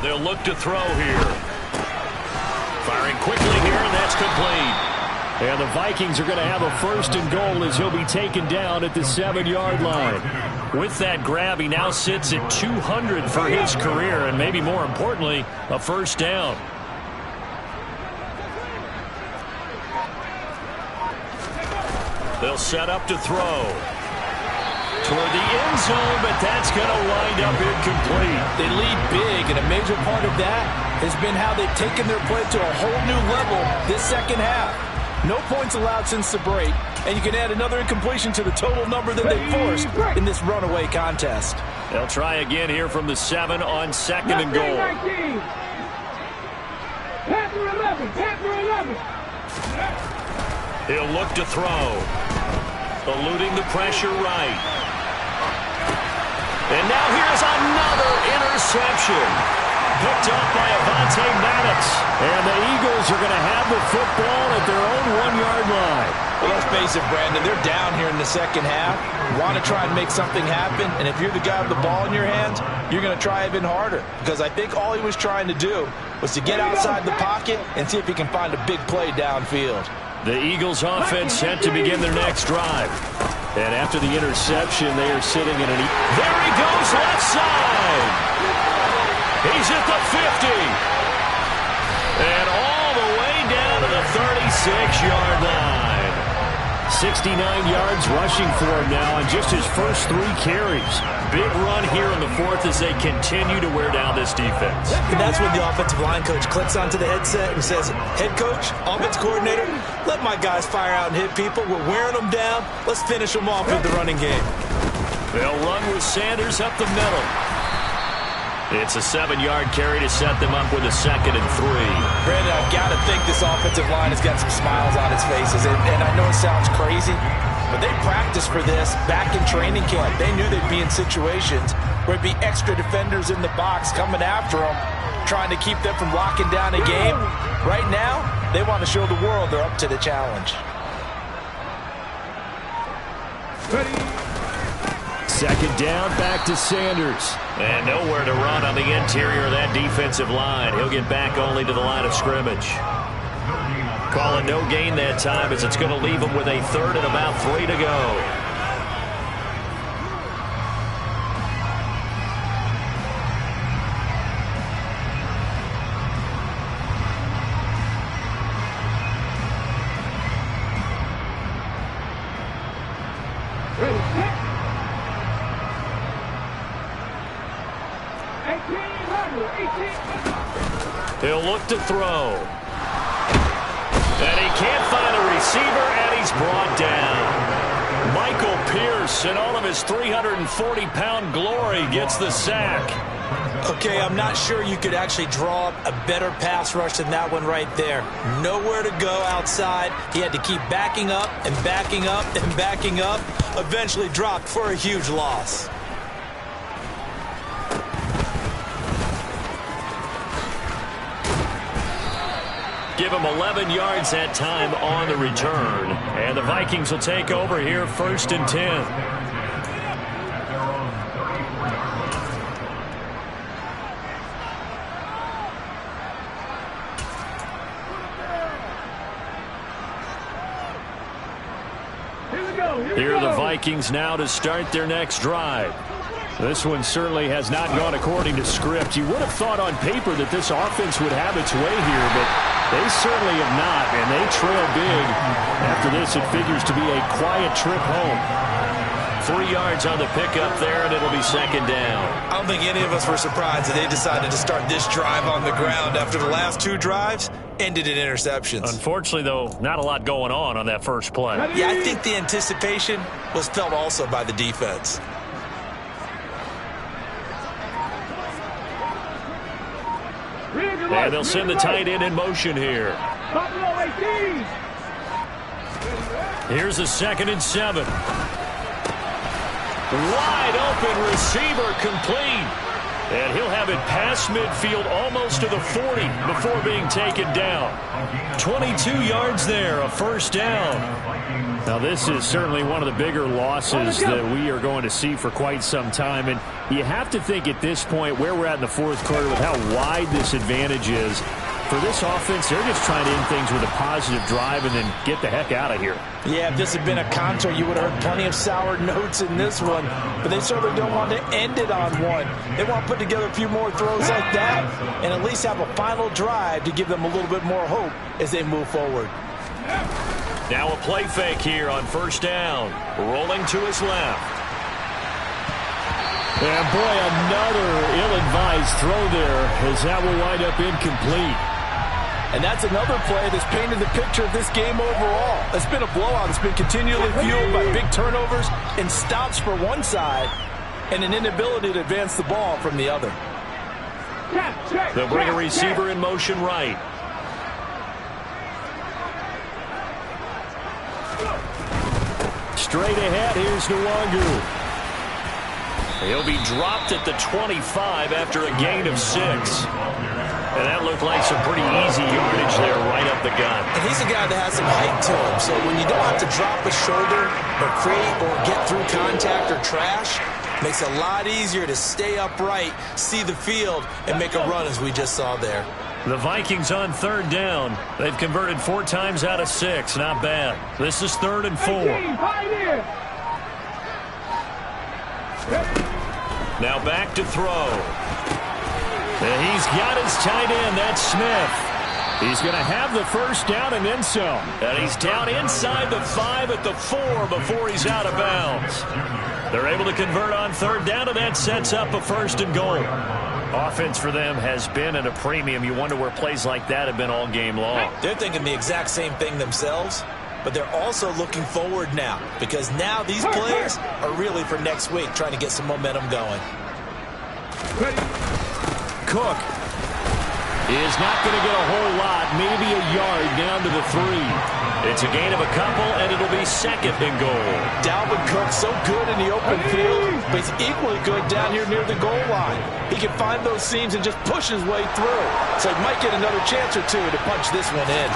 They'll look to throw here. Firing quickly here, and that's complete. And the Vikings are going to have a 1st and goal as he'll be taken down at the 7-yard line. With that grab, he now sits at 200 for his career, and maybe more importantly, a 1st down. They'll set up to throw. Toward the end zone, but that's going to wind up incomplete. They lead big, and a major part of that has been how they've taken their play to a whole new level this second half. No points allowed since the break, and you can add another incompletion to the total number that they forced in this runaway contest. They'll try again here from the 7 on 2nd and goal. He'll look to throw. Eluding the pressure right. And now here's another interception. Picked up by Avonte Madden. And the Eagles are going to have the football at their own 1-yard line. Well, let's face it, Brandon, they're down here in the second half. Want to try and make something happen, and if you're the guy with the ball in your hands, you're going to try even harder. Because I think all he was trying to do was to get outside the pocket and see if he can find a big play downfield. The Eagles offense set to begin their next drive. And after the interception, they are sitting in an... There he goes, left side. He's at the 50. And all the way down to the 36-yard line. 69 yards rushing for him now on just his first 3 carries. Big run here in the 4th as they continue to wear down this defense. And that's when the offensive line coach clicks onto the headset and says, head coach, offense coordinator, let my guys fire out and hit people. We're wearing them down. Let's finish them off with the running game. They'll run with Sanders up the middle. It's a 7-yard carry to set them up with a 2nd and 3. Brandon, I've got to think this offensive line has got some smiles on its faces. And I know it sounds crazy, but they practiced for this back in training camp. They knew they'd be in situations where it'd be extra defenders in the box coming after them, trying to keep them from locking down a game. Right now, they want to show the world they're up to the challenge. Second down, back to Sanders. And nowhere to run on the interior of that defensive line. He'll get back only to the line of scrimmage. Calling no gain that time as it's going to leave him with a 3rd and about 3 to go. He'll look to throw. And he can't find a receiver, and he's brought down. Michael Pierce, in all of his 340-pound glory, gets the sack. Okay, I'm not sure you could actually draw up a better pass rush than that one right there. Nowhere to go outside. He had to keep backing up and backing up and backing up. Eventually dropped for a huge loss. Give him 11 yards that time on the return. And the Vikings will take over here, 1st and 10. Here are the Vikings now to start their next drive. This one certainly has not gone according to script. You would have thought on paper that this offense would have its way here, but they certainly have not, and they trail big. After this, it figures to be a quiet trip home. 3 yards on the pickup there, and it'll be 2nd down. I don't think any of us were surprised that they decided to start this drive on the ground after the last 2 drives ended in interceptions. Unfortunately, though, not a lot going on that first play. Yeah, I think the anticipation was felt also by the defense. And they'll send the tight end in motion here. Here's a 2nd and 7. Wide open receiver complete. And he'll have it past midfield almost to the 40 before being taken down. 22 yards there, a 1st down. Now this is certainly one of the bigger losses that we are going to see for quite some time. And you have to think at this point where we're at in the 4th quarter with how wide this advantage is. For this offense, they're just trying to end things with a positive drive and then get the heck out of here. Yeah, if this had been a counter, you would have heard plenty of sour notes in this one. But they certainly don't want to end it on one. They want to put together a few more throws like that and at least have a final drive to give them a little bit more hope as they move forward. Now a play fake here on 1st down. Rolling to his left. And boy, another ill-advised throw there as that will wind up incomplete. And that's another play that's painted the picture of this game overall. It's been a blowout. It's been continually fueled by big turnovers and stops for one side and an inability to advance the ball from the other. They'll bring a receiver in motion right. Straight ahead, here's Nwangu. He'll be dropped at the 25 after a gain of 6. And that looked like some pretty easy yardage there right up the gut. And he's a guy that has some height to him. So when you don't have to drop a shoulder or create or get through contact or trash, makes it a lot easier to stay upright, see the field, and make a run as we just saw there. The Vikings on 3rd down. They've converted 4 times out of 6. Not bad. This is 3rd and 4. Now back to throw. And he's got his tight end. That's Smith. He's going to have the 1st down and then some. And he's down inside the 5 at the 4 before he's out of bounds. They're able to convert on 3rd down, and that sets up a 1st and goal. Offense for them has been at a premium. You wonder where plays like that have been all game long. They're thinking the exact same thing themselves, but they're also looking forward now because now these plays are really for next week, trying to get some momentum going. Cook is not going to get a whole lot, maybe a yard down to the 3. It's a gain of a couple, and it'll be 2nd and goal. Dalvin Cook so good in the open field, but he's equally good down here near the goal line. He can find those seams and just push his way through. So he might get another chance or two to punch this one in.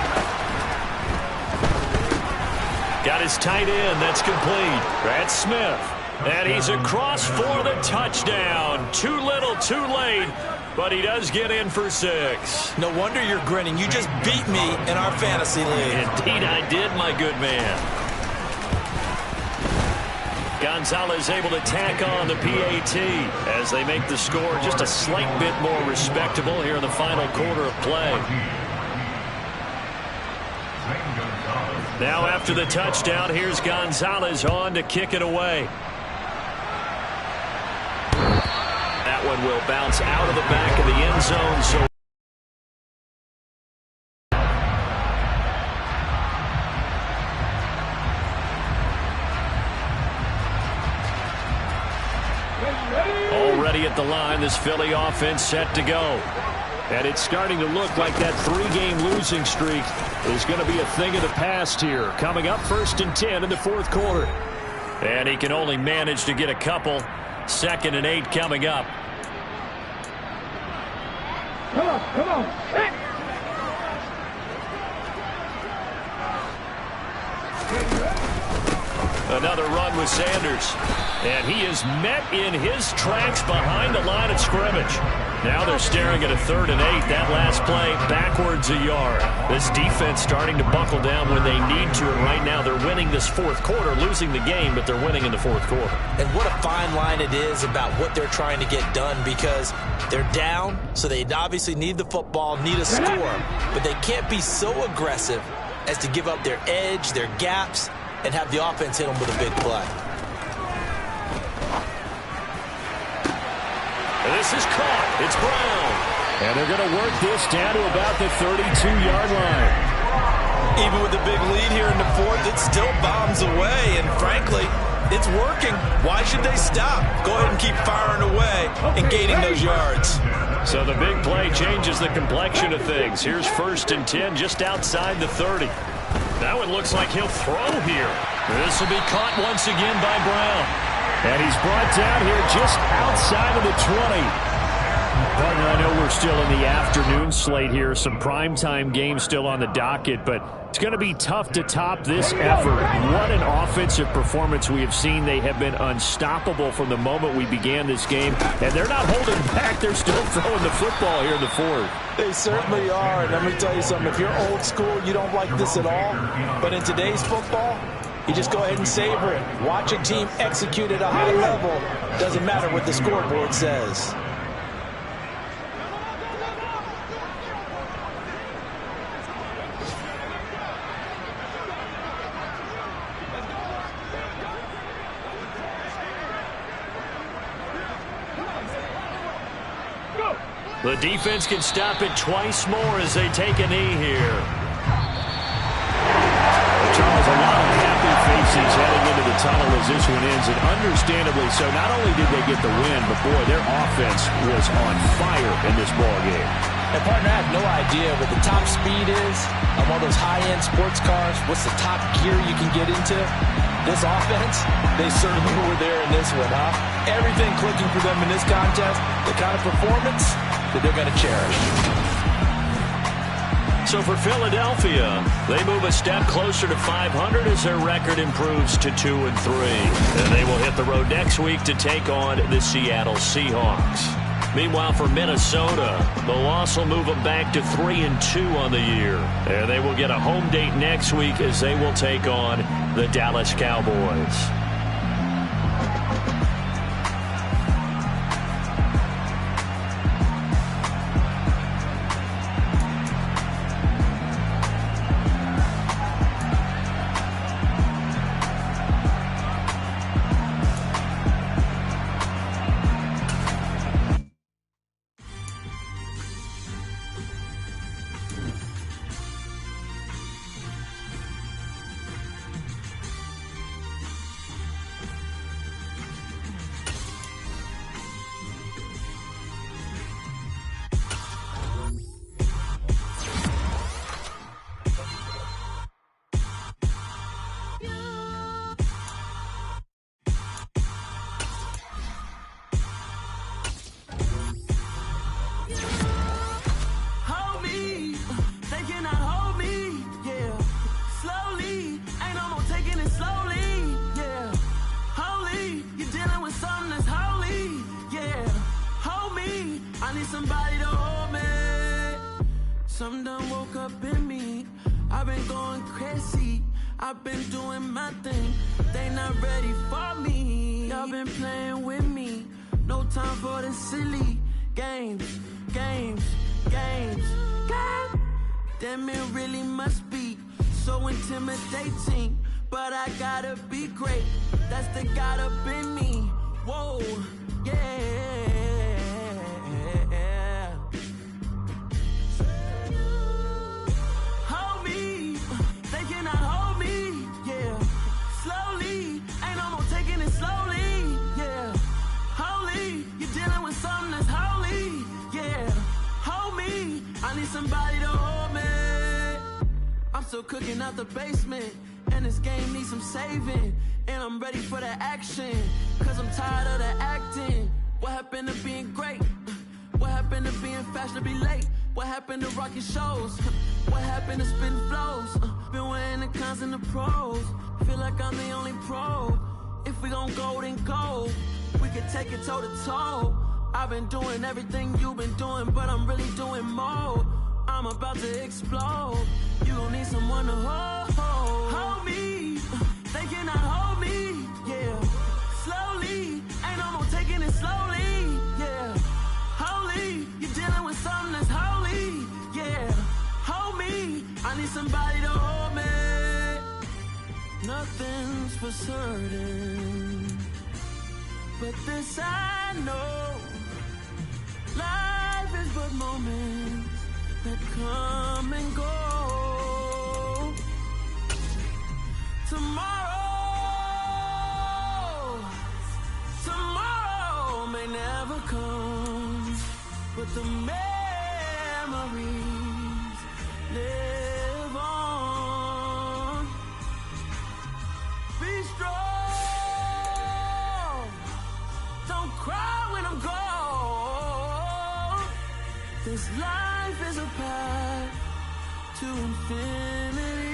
Got his tight end. That's complete. That's Smith. And he's across for the touchdown. Too little, too late. But he does get in for 6. No wonder you're grinning. You just beat me in our fantasy league. Indeed I did, my good man. Gonzalez able to tack on the PAT as they make the score just a slight bit more respectable here in the final quarter of play. Now after the touchdown, here's Gonzalez on to kick it away. That one will bounce out of the back of the end zone. So Already at the line, this Philly offense set to go. And it's starting to look like that 3-game losing streak is going to be a thing of the past here. Coming up 1st and 10 in the 4th quarter. And he can only manage to get a couple. 2nd and 8 coming up. Come on, come on. Hey. Another run with Sanders. And he is met in his tracks behind the line of scrimmage. Now they're staring at a 3rd and 8. That last play, backwards a yard. This defense starting to buckle down when they need to. And right now they're winning this 4th quarter, losing the game, but they're winning in the 4th quarter. And what a fine line it is about what they're trying to get done, because they're down, so they obviously need the football, need a score. But they can't be so aggressive as to give up their edge, their gaps, and have the offense hit them with a big play. This is caught. It's Brown. And they're going to work this down to about the 32-yard line. Even with the big lead here in the 4th, it still bombs away. And frankly, it's working. Why should they stop? Go ahead and keep firing away and gaining those yards. So the big play changes the complexion of things. Here's 1st and 10 just outside the 30. Now it looks like he'll throw here. This will be caught once again by Brown. And he's brought down here just outside of the 20. Partner, I know we're still in the afternoon slate here. Some primetime games still on the docket, but it's going to be tough to top this effort. What an offensive performance we have seen. They have been unstoppable from the moment we began this game, and they're not holding back. They're still throwing the football here in the 4th. They certainly are, and let me tell you something. If you're old school, you don't like this at all. But in today's football, you just go ahead and savor it. Watch a team execute at a high level. Doesn't matter what the scoreboard says. The defense can stop it twice more as they take a knee here. Charles, a lot of happy faces heading into the tunnel as this one ends, and understandably so. Not only did they get the win, but boy, their offense was on fire in this ball game. And partner, I have no idea what the top speed is of all those high-end sports cars. What's the top gear you can get into? This offense, they certainly were there in this one, huh? Everything clicking for them in this contest, the kind of performance that they're going to cherish. So for Philadelphia, they move a step closer to 500 as their record improves to 2-3. And they will hit the road next week to take on the Seattle Seahawks. Meanwhile, for Minnesota, the loss will move them back to 3-2 on the year. And they will get a home date next week as they will take on the Dallas Cowboys. Somebody to hold me. Something done woke up in me. I've been going crazy. I've been doing my thing. They not ready for me. Y'all been playing with me. No time for the silly games. Damn, it really must be so intimidating. But I gotta be great. That's the God up in me. Whoa, yeah. Hold me, they cannot hold me, yeah. Slowly, ain't no more taking it slowly, yeah. Hold I need somebody to hold me. I'm still cooking out the basement, and this game needs some saving. And I'm ready for the action, cause I'm tired of the acting. What happened to being great? What happened to being fashionably late? What happened to rocking shows? What happened to spitting flows? Been weighing the cons and the pros. Feel like I'm the only pro. If we gon' go, then go. We could take it toe to toe. I've been doing everything you've been doing, but I'm really doing more. I'm about to explode. You gon' need someone to hold me. They cannot hold me, yeah. Slowly, ain't no more taking it slowly, yeah. Holy, you're dealing with something that's holy, yeah. Hold me, I need somebody to hold me. Nothing's for certain, but this I know. Life is but moments that come and go. Tomorrow may never come, but the memories live on. Be strong, don't cry when I'm gone. This life is a path to infinity.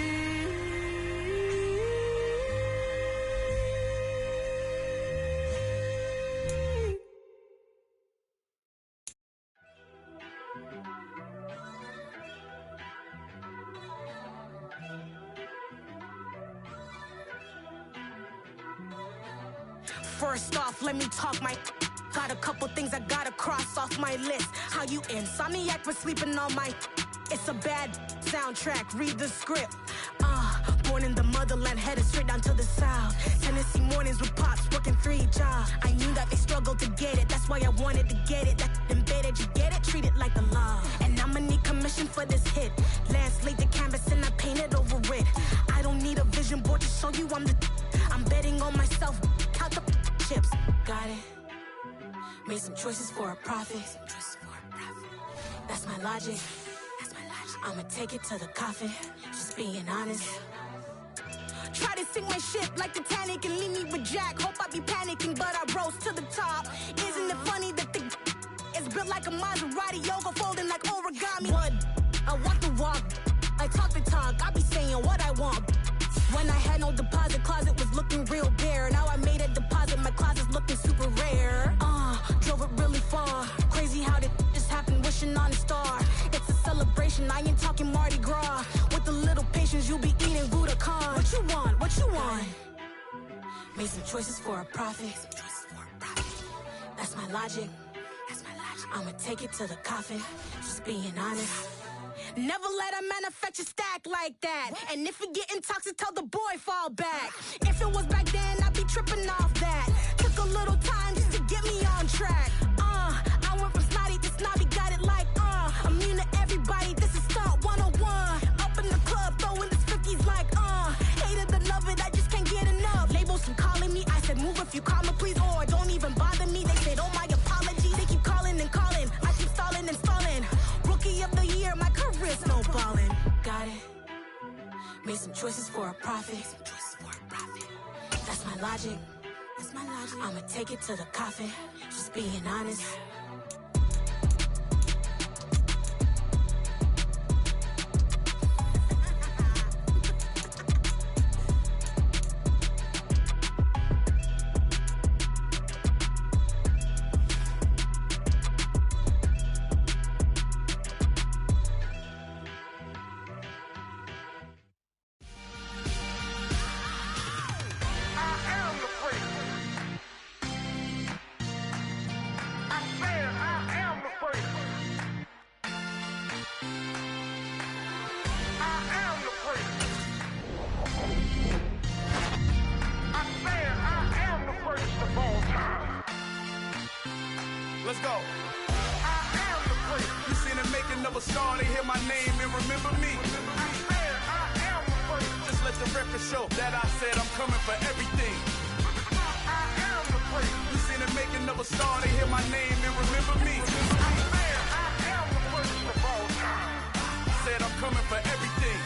First off, let me talk my. Got a couple things I gotta cross off my list. How you insomniac for sleeping on my. It's a bad soundtrack, read the script. Born in the motherland, headed straight down to the south. Tennessee mornings with pops, working 3 jobs. I knew that they struggled to get it, that's why I wanted to get it. That embedded, you get it, treat it like the law. And I'ma need commission for this hit. Lance laid the canvas and I painted over it. I don't need a vision board to show you I'm the. I'm betting on myself, count the chips. Got it. Made some choices for a profit. That's my logic. I'ma take it to the coffin. Just being honest. Try to sink my ship like Titanic and leave me with Jack. Hope I be panicking, but I rose to the top. Isn't it funny that the is built like a Maserati, yoga folding like origami? What? I walk the walk. I talk the talk. I be saying what I want. When I had no deposit, closet was looking real bare. Now I made a deposit, my closet's looking super rare. Drove it really far. Crazy how did this happen, wishing on a star. It's a celebration, I ain't talking Mardi Gras. With a little patience, you'll be eating Budokan. What you want? What you want? Made some choices for a profit. That's my logic. I'ma take it to the coffin. Just being honest. Never let a manufacture stack like that. And if it getting toxic, tell the boy fall back. If it was back then, I'd be tripping off that. Took a little time just to get me on track. I went from snotty to snobby, got it like, immune to everybody, this is stunt 101. Up in the club, throwing this 50s like, hate it, love it, I just can't get enough. Labels keep calling me, I said move if you call me, please, or don't even bother me. They said, oh my apology, they keep calling and calling. I keep stalling and stalling. Rookie of the year, my career snowballing. Got it. Made some choices for a profit. That's my logic. I'ma take it to the coffin. Just being honest. Let's go. I am the place. You seen the making of a star, they hear my name and remember me. I am the place. Just let the record show that I said I'm coming for everything. I am the place. You seen the making of a star, they hear my name and remember me. I am the first of all time. coming for everything.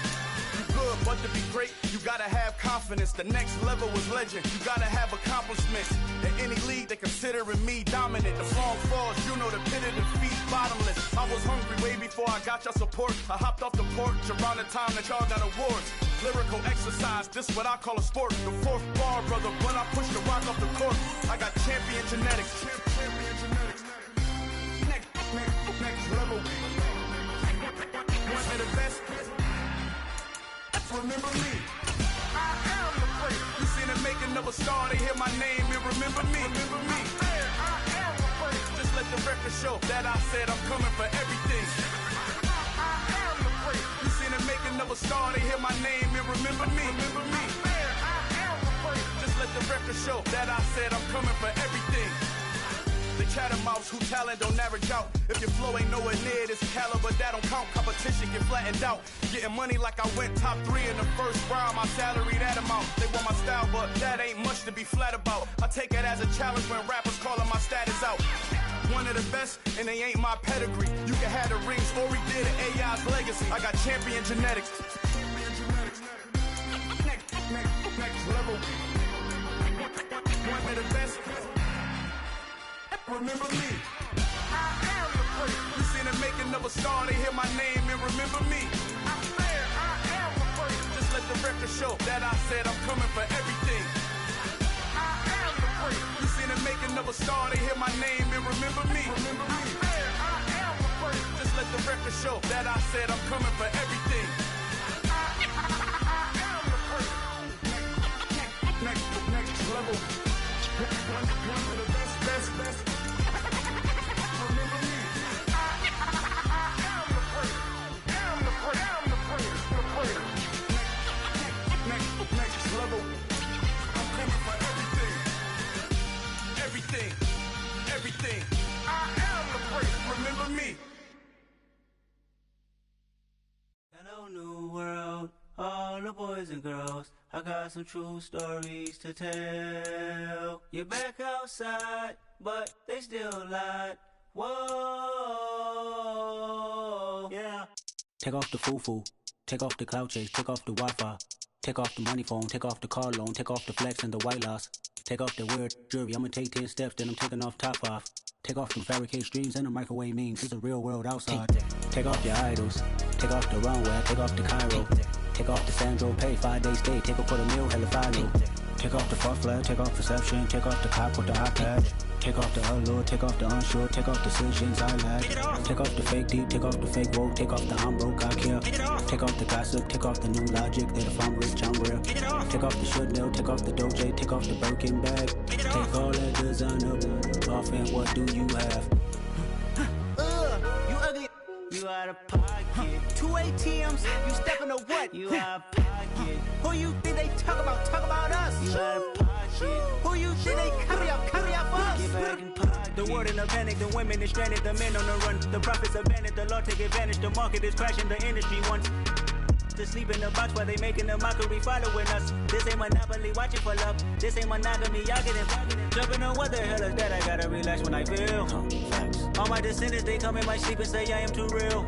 You good, but to be great, you gotta have confidence. The next level was legend. You gotta have accomplishments. In any league, they considering me dominant. The song falls, you know the pit of defeat, bottomless. I was hungry way before I got your support. I hopped off the porch around the time that y'all got awards. Lyrical exercise, this what I call a sport. The fourth bar, brother, when I push the rock off the court. I got champion genetics. Champion genetics. Next level. One of the best. Remember me. I am the place. You seen the making of a star, they hear my name and remember me. Remember me. I am the place. Just let the record show that I said I'm coming for everything. I am the place. You seen the making of a star, they hear my name and remember me. Remember me. I am the place. Just let the record show that I said I'm coming for everything. The chattermouths who talent don't average out. If your flow ain't nowhere near this caliber, that don't count. Competition get flattened out. Getting money like I went top 3 in the first round. My salary that amount. They want my style, but that ain't much to be flat about. I take it as a challenge when rappers calling my status out. One of the best, and they ain't my pedigree. You can have the rings, or we did it, AI's legacy. I got champion genetics. Next level. One of the best. Remember me. I am the place. You seen the making of a star, they hear my name and remember me. I am the place. Just let the record show that I said I'm coming for everything. I am the place. You seen the making of a star, they hear my name and remember me. Remember me. I am the place. Just let the record show that I said I'm coming for everything. I am the place. Next level. One of the best. Next level. I'm coming for everything. Everything. I am the place. Remember me. Hello, new world. All the boys and girls. I got some true stories to tell. You're back outside, but they still lied. Whoa, yeah. Take off the foo-foo. Take off the cloud chase. Take off the Wi-Fi. Take off the money phone. Take off the car loan. Take off the flex and the white loss. Take off the weird jewelry. I'ma take 10 steps, then I'm taking off top 5. Take off them fabricated streams and the microwave memes. It's a real world outside. Take off your idols. Take off the runway. Take off the Cairo. Take off the Sandro pay. 5-day stay. Take off for the meal. Hella final. Take off the false flag. Take off perception. Take off the cop with the iPad. Take off the allure. Take off the unsure. Take off decisions I lack. Take off the fake deep. Take off the fake woke. Take off the I'm broke. I care. Take off the gossip. Take off the new logic that if I'm rich I'm real. Take off the should know. Take off the Doja. Take off the Birkin bag. Take all that designer off and what do you have? You ugly. You out of pocket. 2 ATMs. You stepping to what? You out of pocket. Who you think they talk about? Talk about us. You out of pocket. Who you think they carry out for us? Get back in pocket. The world in a panic. The women is stranded. The men on the run. The profits abandoned. The law take advantage. The market is crashing. The industry wants to sleep in the box while they making a mockery following us. This ain't monopoly, watching for love. This ain't monogamy, y'all getting jumping on what the hell is that? I gotta relax when I feel. All my descendants, they come in my sleep and say I am too real.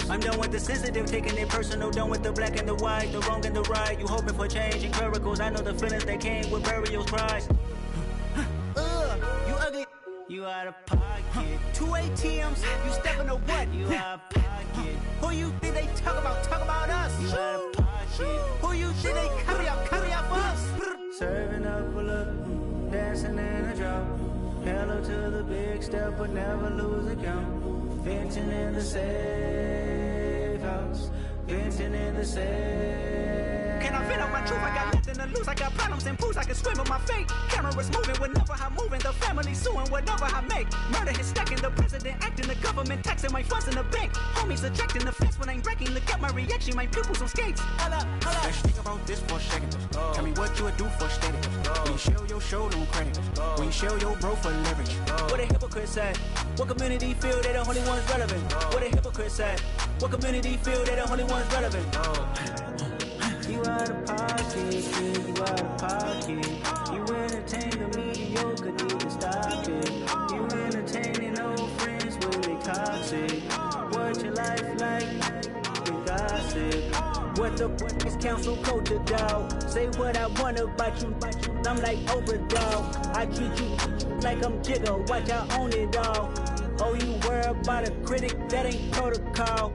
I'm done with the sensitive, taking it personal. Done with the black and the white, the wrong and the right. You hoping for change and miracles. I know the feelings that came with burial cries. You ugly. You out of pocket. 2 ATMs. You stepping to what? You out of pocket. Who you think they talk about? Talk about us. You out of pocket. Who you think they carry out for us? Serving up a look, dancing in a drop. Hello to the big step, but never lose a count. Venting in the safe house. Venting in the safe. Can I vent out my truth? I got nothing to lose. I got problems and pools. I can swim in my fate. Cameras moving whenever I'm moving. The family suing whatever I make. Murder is stacking. The president acting. The government taxing my funds in the bank. Homies ejecting the fence when I'm breaking. Look at my reaction. My pupils on skates. Hold up. Let's think about this for a second. Tell me what you would do for steady. When you show your show, no credit. When you show your bro for leverage. What a hypocrite said. What community feel they the only ones relevant? What a hypocrite said. What community feel they the only ones relevant? You out of pocket, kid, you out of pocket. You entertain the mediocre, need to stop it. You entertaining old friends when they toxic. What your life like? You got What the fuck is council culture, dog? Say what I want about you. I'm like overdog. I treat you like I'm Jigga. Watch I own it all. Oh, you worry about a critic? That ain't protocol.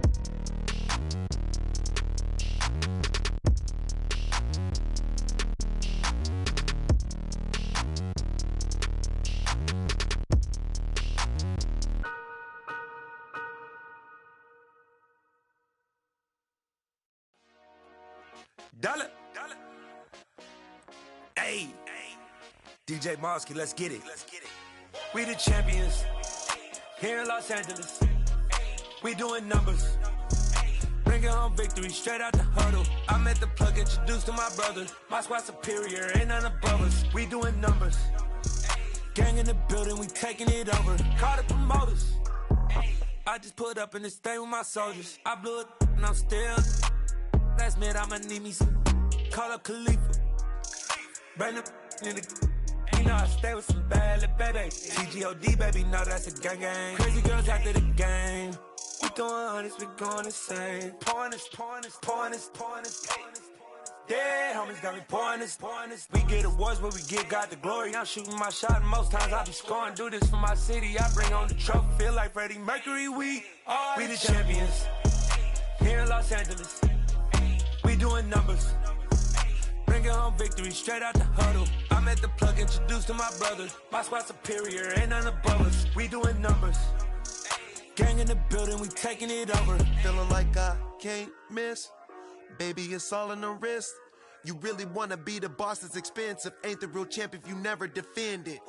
Dollar. Hey. DJ Mosky, let's get it. We the champions here in Los Angeles. We doing numbers. Bringing home victory straight out the huddle. I met the plug, introduced to my brother. My squad superior, ain't none above us. We doing numbers. Gang in the building, we taking it over. Call the promoters. I just put up in this thing with my soldiers. I blew it and I'm still. Last minute, I'ma need me some. Call up Khalifa. Bring them in the. You know I stay with some bad little baby. TGOD, baby, know that's a gang gang. Crazy girls after the game. We doing honest, we going insane. Pouring this. Yeah, homies got me pouring this. We get awards, but we give God the glory. I'm shooting my shot, and most times I be scoring. Do this for my city, I bring on the trophy. Feel like Freddie Mercury, we the champions. Here in Los Angeles. We doing numbers. Bringing home victory straight out the huddle. I met the plug, introduced to my brother. My squad superior, ain't none above us. We doing numbers. Gang in the building, we taking it over. Feeling like I can't miss. Baby, it's all in the wrist. You really wanna be the boss, it's expensive. Ain't the real champ if you never defend it.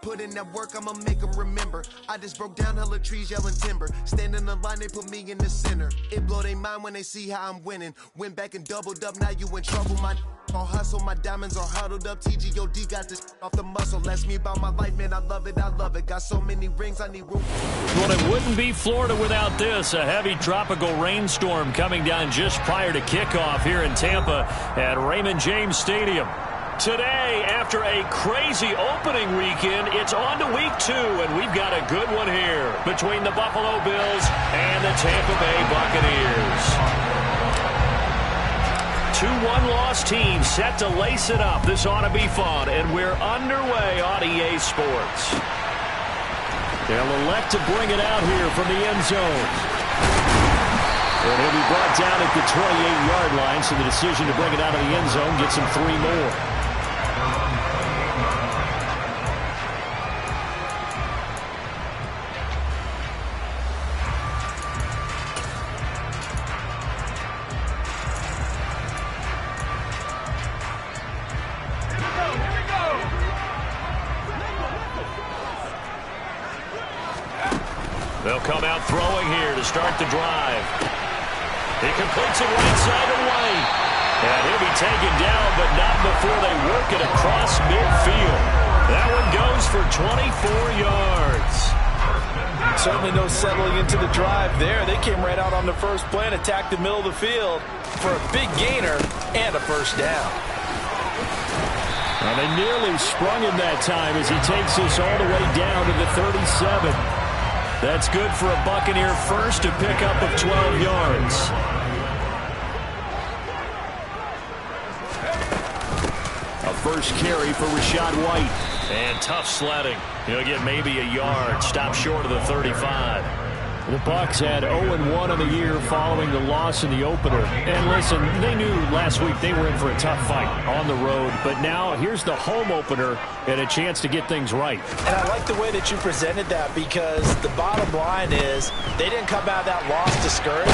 Put in that work, I'ma make them remember. I just broke down hella trees, yelling timber. Stand in the line, they put me in the center. It blow their mind when they see how I'm winning. Went back and doubled up, now you in trouble. My all hustle, my diamonds are huddled up. TGOD got this off the muscle. Ask me about my life, man, I love it. Got so many rings, I need room. Well, it wouldn't be Florida without this. A heavy tropical rainstorm coming down just prior to kickoff here in Tampa at Raymond James Stadium. Today, after a crazy opening weekend, it's on to week 2, and we've got a good one here between the Buffalo Bills and the Tampa Bay Buccaneers. 2 one-loss teams set to lace it up. This ought to be fun, and we're underway on EA Sports. They'll elect to bring it out here from the end zone. And he'll be brought down at the 28-yard line, so the decision to bring it out of the end zone gets him 3 more. They'll come out throwing here to start the drive. He completes it right side away. And he'll be taken down, but not before they work it across midfield. That one goes for 24 yards. Certainly no settling into the drive there. They came right out on the first play and attacked the middle of the field for a big gainer and a first down. And they nearly sprung him that time as he takes us all the way down to the 37. That's good for a Buccaneer first to pick up of 12 yards. A first carry for Rachaad White. And tough sledding. He'll get maybe a yard. Stop short of the 35. The Bucs had 0-1 on the year following the loss in the opener. And listen, they knew last week they were in for a tough fight on the road. But now here's the home opener and a chance to get things right. And I like the way that you presented that, because the bottom line is they didn't come out of that loss discouraged.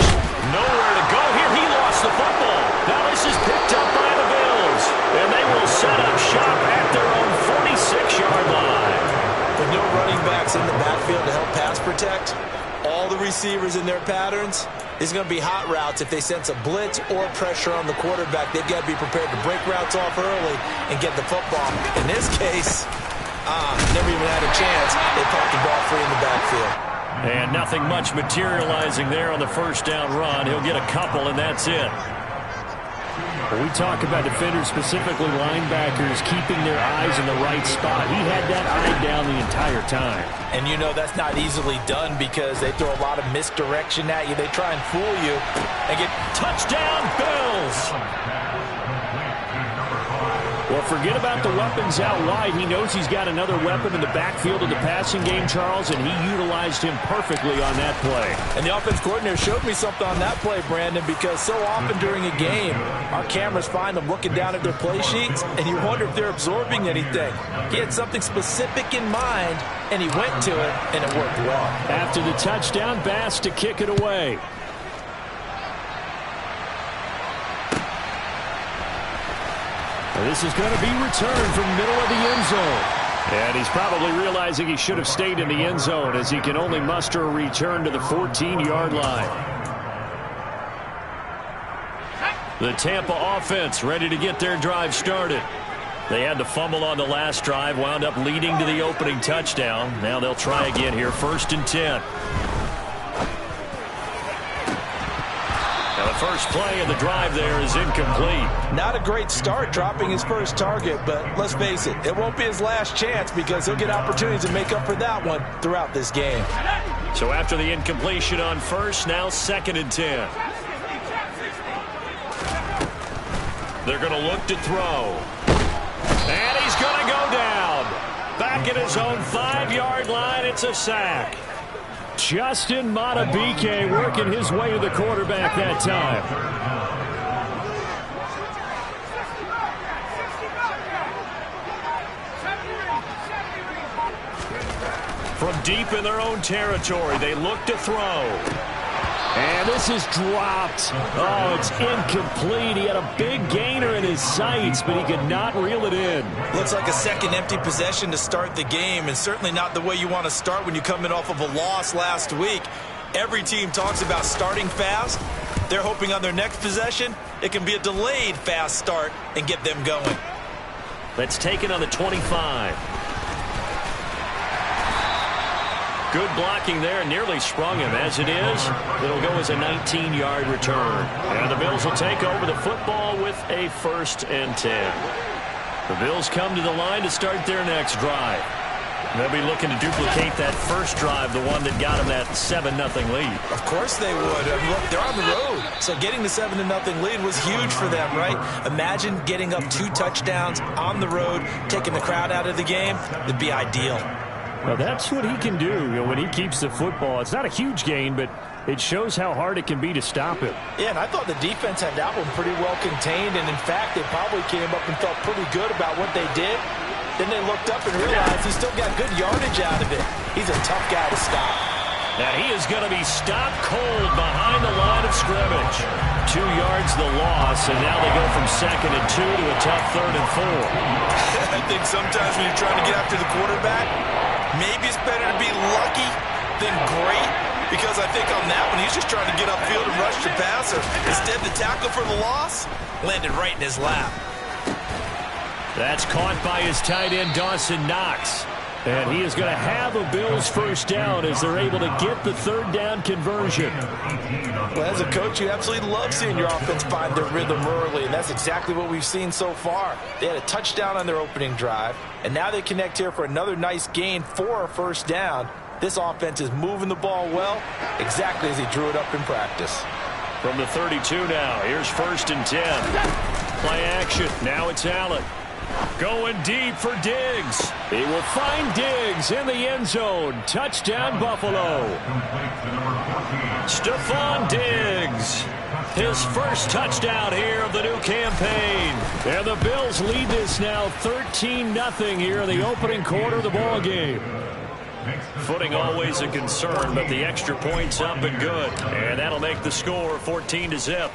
Nowhere to go here. He lost the football. Now this is picked up by the Bills. And they will set up shop at their own 46-yard line. With no running backs in the backfield to help pass protect, all the receivers in their patterns, is going to be hot routes. If they sense a blitz or pressure on the quarterback, they've got to be prepared to break routes off early and get the football. In this case, never even had a chance. They popped the ball free in the backfield. And nothing much materializing there on the first down run. He'll get a couple, and that's it. When we talk about defenders, specifically linebackers, keeping their eyes in the right spot, he had that eye down the entire time. And you know that's not easily done because they throw a lot of misdirection at you. They try and fool you and get touchdown Bills. Well, forget about the weapons out wide. He knows he's got another weapon in the backfield of the passing game, Charles, and he utilized him perfectly on that play. And the offense coordinator showed me something on that play, Brandon, because so often during a game, our cameras find them looking down at their play sheets, and you wonder if they're absorbing anything. He had something specific in mind, and he went to it, and it worked well. After the touchdown, Bass to kick it away. This is going to be returned from middle of the end zone. And he's probably realizing he should have stayed in the end zone as he can only muster a return to the 14-yard line. The Tampa offense ready to get their drive started. They had to fumble on the last drive, wound up leading to the opening touchdown. Now they'll try again here, 1st and 10. The first play of the drive there is incomplete. Not a great start dropping his first target, but let's face it, it won't be his last chance because he'll get opportunities to make up for that one throughout this game. So after the incompletion on first, now 2nd and 10. They're going to look to throw. And he's going to go down. Back at his own 5-yard line, it's a sack. Justin Matabike working his way to the quarterback that time. From deep in their own territory, they look to throw. And this is dropped. Oh, it's incomplete. He had a big gainer in his sights, but he could not reel it in. Looks like a second empty possession to start the game, and certainly not the way you want to start when you come in off of a loss last week. Every team talks about starting fast. They're hoping on their next possession, it can be a delayed fast start and get them going. Let's take it on the 25. Good blocking there, nearly sprung him. As it is, it'll go as a 19-yard return. And the Bills will take over the football with a 1st and 10. The Bills come to the line to start their next drive. They'll be looking to duplicate that first drive, the one that got them that 7-0 lead. Of course they would. I mean, look, they're on the road. So getting the 7-0 lead was huge for them, right? Imagine getting up 2 touchdowns on the road, taking the crowd out of the game. It'd be ideal. Well, that's what he can do, when he keeps the football. It's not a huge gain, but it shows how hard it can be to stop him. Yeah, and I thought the defense had that one pretty well contained, and in fact, they probably came up and felt pretty good about what they did. Then they looked up and realized he still got good yardage out of it. He's a tough guy to stop. Now he is going to be stopped cold behind the line of scrimmage. 2 yards the loss, and now they go from 2nd and 2 to a tough 3rd and 4. I think sometimes when you're trying to get after the quarterback, maybe it's better to be lucky than great, because I think on that one, he's just trying to get upfield and rush the passer. Instead, the tackle for the loss landed right in his lap. That's caught by his tight end, Dawson Knox. And he is going to have a Bills 1st down as they're able to get the 3rd down conversion. Well, as a coach, you absolutely love seeing your offense find their rhythm early, and that's exactly what we've seen so far. They had a touchdown on their opening drive, and now they connect here for another nice gain for a 1st down. This offense is moving the ball well, exactly as he drew it up in practice. From the 32 now, here's 1st and 10. Play action, now it's Allen. Going deep for Diggs. He will find Diggs in the end zone. Touchdown, Buffalo. Stephon Diggs. His first touchdown here of the new campaign. And the Bills lead this now 13-0 here in the opening quarter of the ball game. Footing always a concern, but the extra point's up and good. And that'll make the score 14-0.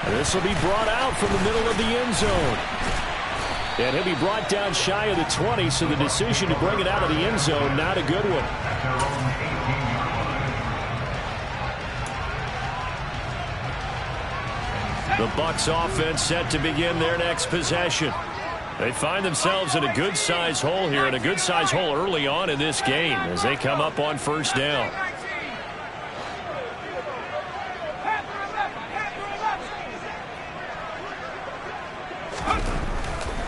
This will be brought out from the middle of the end zone. And he'll be brought down shy of the 20, so the decision to bring it out of the end zone, not a good one. The Bucs offense set to begin their next possession. They find themselves in a good-sized hole here, and a good-sized hole early on in this game as they come up on 1st down.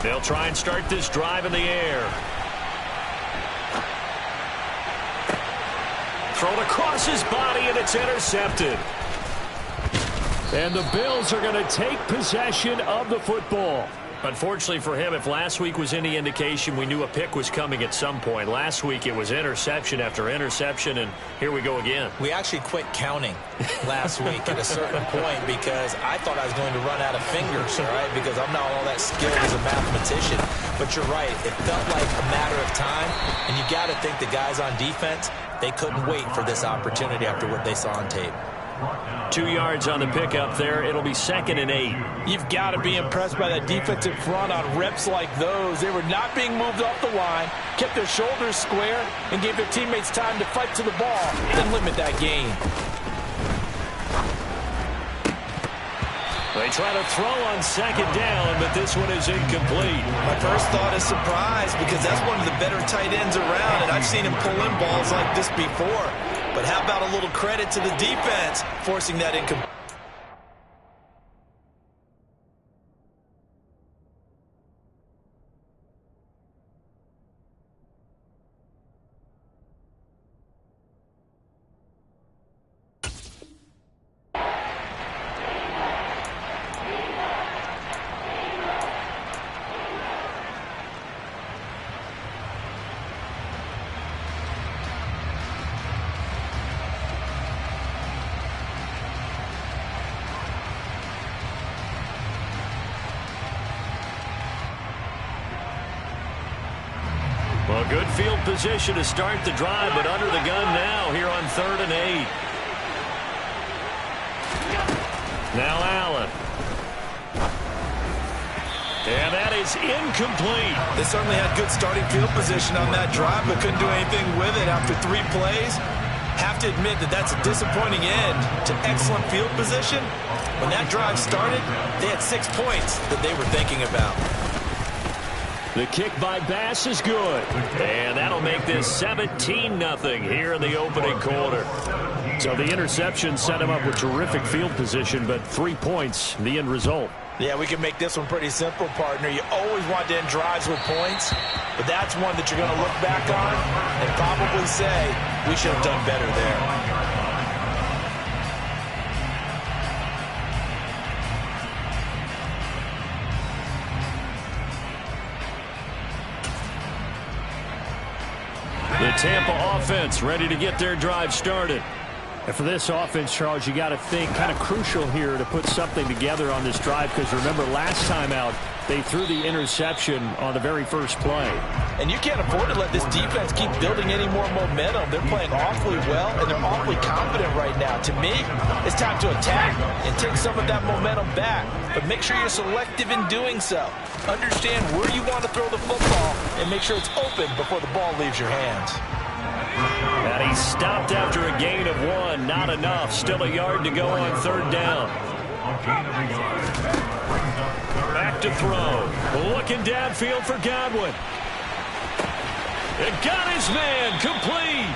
They'll try and start this drive in the air. Thrown across his body, and it's intercepted. And the Bills are going to take possession of the football. Unfortunately for him, if last week was any indication, we knew a pick was coming at some point. Last week it was interception after interception, and here we go again. We actually quit counting last week at a certain point because I thought I was going to run out of fingers, all right, because I'm not all that skilled as a mathematician. But you're right. It felt like a matter of time, and you got to think the guys on defense, they couldn't wait for this opportunity after what they saw on tape. 2 yards on the pickup there. It'll be 2nd and 8. You've got to be impressed by that defensive front on reps like those. They were not being moved off the line, kept their shoulders square, and gave their teammates time to fight to the ball and limit that gain. They try to throw on 2nd down, but this one is incomplete. My first thought is surprise because that's one of the better tight ends around, and I've seen him pull in balls like this before. But how about a little credit to the defense forcing that incomplete? Well, good field position to start the drive, but under the gun now here on 3rd and 8. Now Allen. And that is incomplete. They certainly had good starting field position on that drive, but couldn't do anything with it after 3 plays. Have to admit that that's a disappointing end to excellent field position. When that drive started, they had 6 points that they were thinking about. The kick by Bass is good. And that'll make this 17-0 here in the opening quarter. So the interception set him up with terrific field position, but 3 points, the end result. Yeah, we can make this one pretty simple, partner. You always want to end drives with points, but that's one that you're going to look back on and probably say, we should have done better there. The Tampa offense ready to get their drive started. And for this offense, Charles, you got to think kind of crucial here to put something together on this drive, because remember last time out they threw the interception on the very first play. And you can't afford to let this defense keep building any more momentum. They're playing awfully well, and they're awfully confident right now. To me, it's time to attack and take some of that momentum back. But make sure you're selective in doing so. Understand where you want to throw the football and make sure it's open before the ball leaves your hands. And he stopped after a gain of 1. Not enough. Still a yard to go on 3rd down. Back to throw. Looking downfield for Godwin. It got his man complete.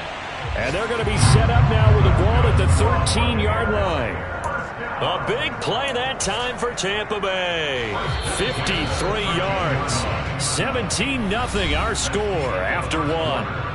And they're going to be set up now with the ball at the 13-yard line. A big play that time for Tampa Bay. 53 yards. 17-0 our score after 1.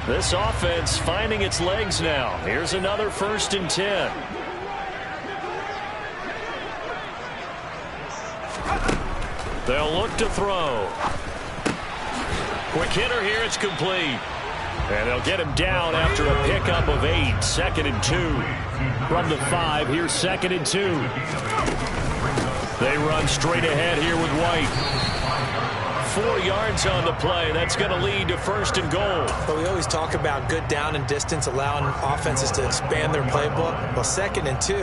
This offense finding its legs now. Here's another 1st and 10. They'll look to throw. Quick hitter here. It's complete. And they'll get him down after a pickup of 8. 2nd and 2. From the 5, here's 2nd and 2. They run straight ahead here with White. 4 yards on the play. That's going to lead to 1st and goal. But we always talk about good down and distance, allowing offenses to expand their playbook. Well, 2nd and 2,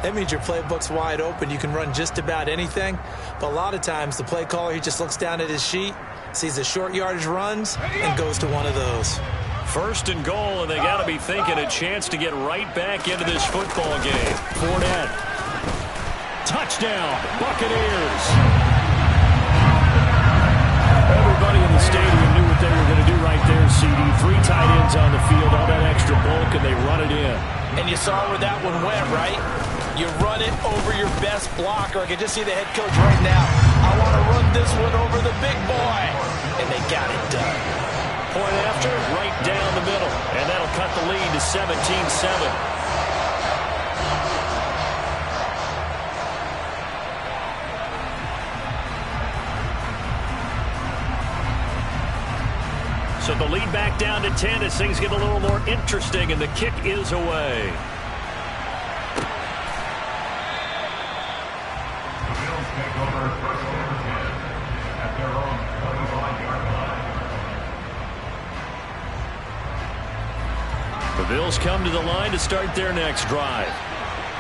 that means your playbook's wide open. You can run just about anything. But a lot of times, the play caller, he just looks down at his sheet, sees the short yardage runs, and goes to one of those. First and goal, and they got to be thinking a chance to get right back into this football game. Fournette. Touchdown, Buccaneers. Everybody in the stadium knew what they were going to do right there, CD. 3 tight ends on the field, all that extra bulk, and they run it in. And you saw where that one went, right? You run it over your best blocker. I can just see the head coach right now. I want to run this one over the big boy. And they got it done. Point after, right down the middle. And that'll cut the lead to 17-7. So the lead back down to 10 as things get a little more interesting, and the kick is away. The Bills come to the line to start their next drive.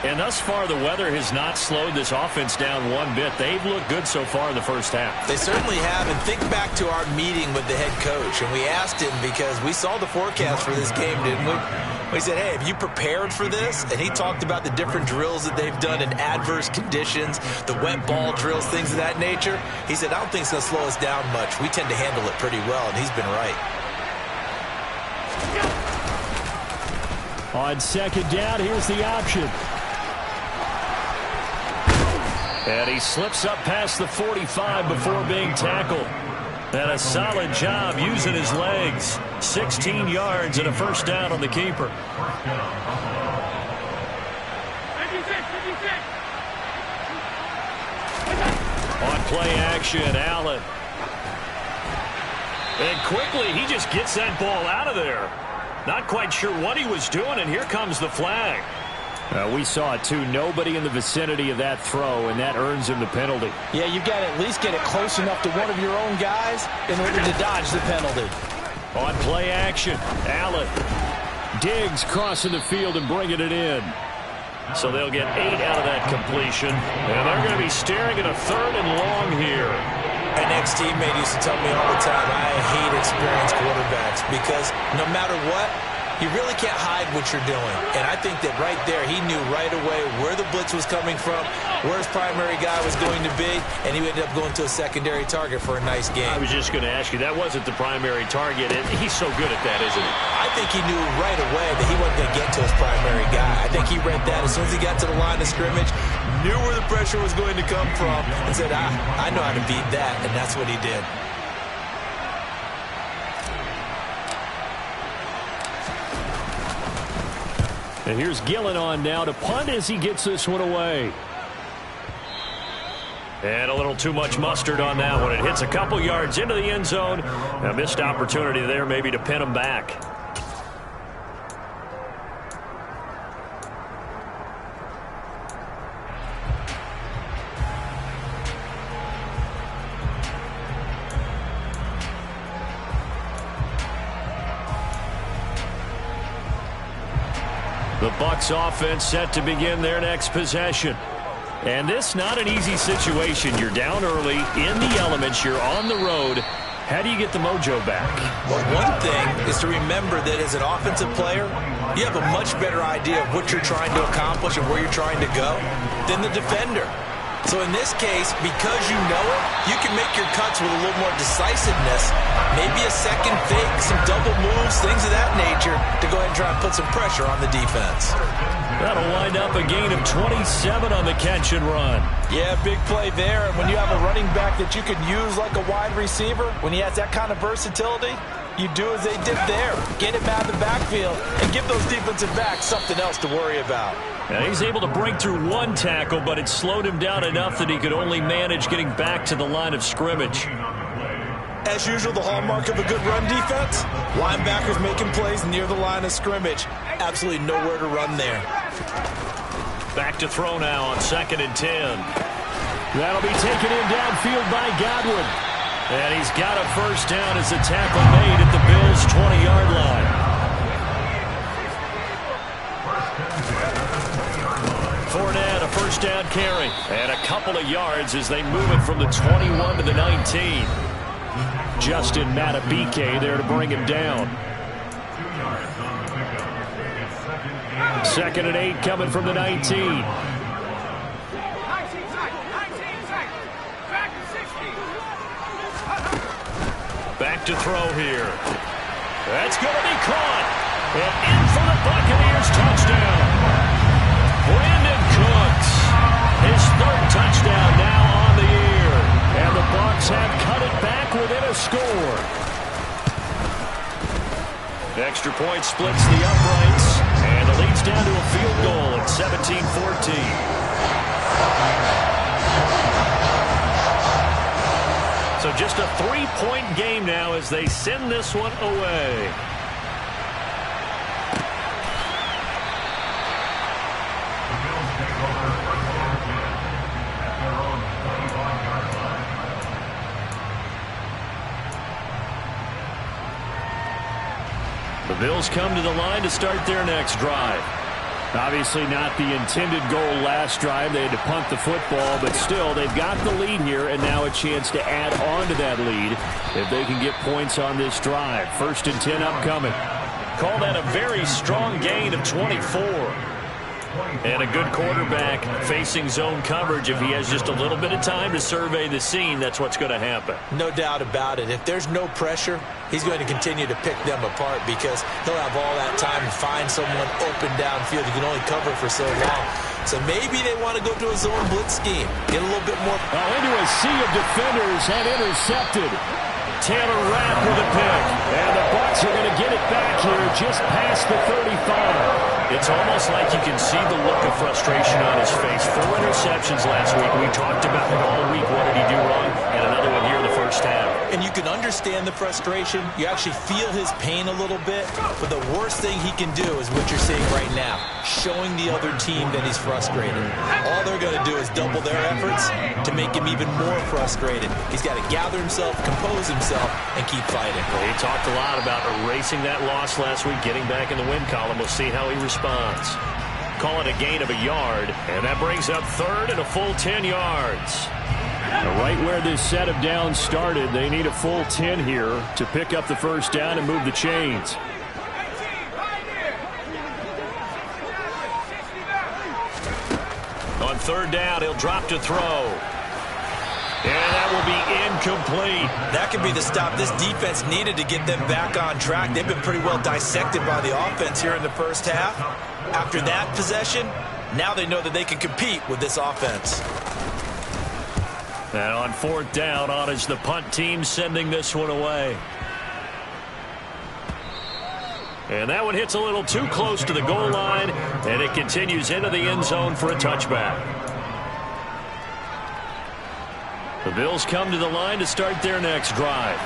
And thus far, the weather has not slowed this offense down one bit. They've looked good so far in the first half. They certainly have. And think back to our meeting with the head coach. And we asked him, because we saw the forecast for this game, didn't we? We said, hey, have you prepared for this? And he talked about the different drills that they've done in adverse conditions, the wet ball drills, things of that nature. He said, I don't think it's going to slow us down much. We tend to handle it pretty well, and he's been right. On second down, here's the option. And he slips up past the 45 before being tackled. And a solid job using his legs. 16 yards and a first down on the keeper. On play action, Allen. And quickly, he just gets that ball out of there. Not quite sure what he was doing, and here comes the flag. We saw it, too. Nobody in the vicinity of that throw, and that earns him the penalty. Yeah, you've got to at least get it close enough to one of your own guys in order to dodge the penalty. On play action, Allen. Diggs crossing the field and bringing it in. So they'll get 8 out of that completion. And they're going to be staring at a 3rd and long here. An ex-teammate used to tell me all the time, I hate experienced quarterbacks because no matter what, you really can't hide what you're doing. And I think that right there, he knew right away where the blitz was coming from, where his primary guy was going to be, and he ended up going to a secondary target for a nice game. I was just going to ask you, that wasn't the primary target, and he's so good at that, isn't he? I think he knew right away that he wasn't going to get to his primary guy. I think he read that as soon as he got to the line of scrimmage, knew where the pressure was going to come from, and said, I know how to beat that, and that's what he did. And here's Gillen on now to punt as he gets this one away. And a little too much mustard on that one. It hits a couple yards into the end zone. A missed opportunity there maybe to pin him back. The Bucs offense set to begin their next possession. And this not an easy situation. You're down early, in the elements, you're on the road. How do you get the mojo back? Well, one thing is to remember that as an offensive player, you have a much better idea of what you're trying to accomplish and where you're trying to go than the defender. So in this case, because you know it, you can make your cuts with a little more decisiveness, maybe a second fake, some double moves, things of that nature, to go ahead and try and put some pressure on the defense. That'll wind up a gain of 27 on the catch and run. Yeah, big play there. And when you have a running back that you can use like a wide receiver, when he has that kind of versatility, you do as they did there. Get him out of the backfield and give those defensive backs something else to worry about. And he's able to break through one tackle, but it slowed him down enough that he could only manage getting back to the line of scrimmage. As usual, the hallmark of a good run defense, linebackers making plays near the line of scrimmage. Absolutely nowhere to run there. Back to throw now on 2nd and 10. That'll be taken in downfield by Godwin. And he's got a first down as the tackle made at the Bills' 20-yard line. Fournette, a first down carry. And a couple of yards as they move it from the 21 to the 19. Justin Matabike there to bring him down. Second and 8 coming from the 19. Back to throw here. That's going to be caught. And in for the Buccaneers touchdown. Brandon Cooks, his third touchdown now on the year. And the Bucs have cut it back within a score. Extra point splits the uprights. And it leads down to a field goal at 17-14. So just a 3-point game now as they send this one away. The Bills come to the line to start their next drive. Obviously not the intended goal last drive. They had to punt the football, but still, they've got the lead here, and now a chance to add on to that lead if they can get points on this drive. 1st and 10 upcoming. Call that a very strong gain of 24. And a good quarterback facing zone coverage. If he has just a little bit of time to survey the scene, that's what's going to happen. No doubt about it. If there's no pressure, he's going to continue to pick them apart because he'll have all that time to find someone open downfield. He can only cover for so long. So maybe they want to go to a zone blitz scheme. Get a little bit more. Into a sea of defenders and intercepted. Taylor Rapp with a pick. And the Bucs are going to get it back here just past the 35. It's almost like you can see the look of frustration on his face. 4 interceptions last week. We talked about it all week. What did he do wrong? And another one here in the first half. And you can understand the frustration. You actually feel his pain a little bit. But the worst thing he can do is what you're seeing right now. Showing the other team that he's frustrated. All they're going to do is double their efforts to make him even more frustrated. He's got to gather himself, compose himself, and keep fighting. Well, he talked a lot about erasing that loss last week, getting back in the win column. We'll see how he responds. Call it a gain of a yard, and that brings up 3rd and a full 10 yards. Right where this set of downs started, they need a full 10 here to pick up the first down and move the chains. On 3rd down, he'll drop to throw. And that will be incomplete. That could be the stop this defense needed to get them back on track. They've been pretty well dissected by the offense here in the first half. After that possession, now they know that they can compete with this offense. And on 4th down, on is the punt team sending this one away. And that one hits a little too close to the goal line, and it continues into the end zone for a touchback. The Bills come to the line to start their next drive.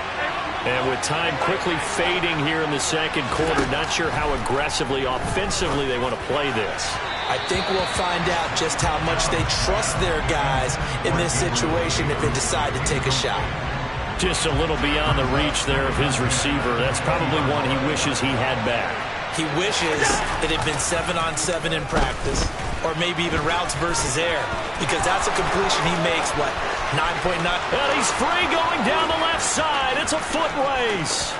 And with time quickly fading here in the second quarter, not sure how aggressively, offensively they want to play this. I think we'll find out just how much they trust their guys in this situation if they decide to take a shot. Just a little beyond the reach there of his receiver. That's probably one he wishes he had back. He wishes it had been 7-on-7 in practice, or maybe even routes versus air, because that's a completion he makes, what, 9.9? And he's free going down the left side. It's a foot race.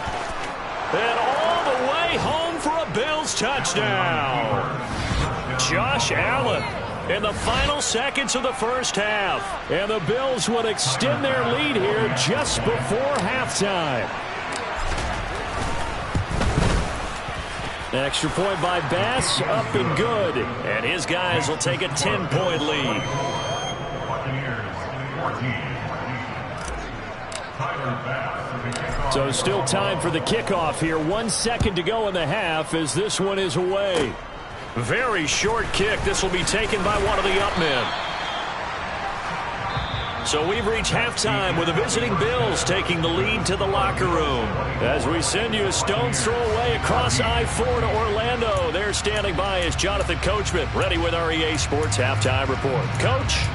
And all the way home for a Bills touchdown. Josh Allen in the final seconds of the first half. And the Bills would extend their lead here just before halftime. Extra point by Bass, up and good. And his guys will take a 10-point lead. So still time for the kickoff here. 1 second to go in the half as this one is away. Very short kick. This will be taken by one of the up men. So we've reached halftime with the visiting Bills taking the lead to the locker room. As we send you a stone's throw away across I-4 to Orlando. There standing by is Jonathan Coachman, ready with our EA Sports Halftime Report. Coach?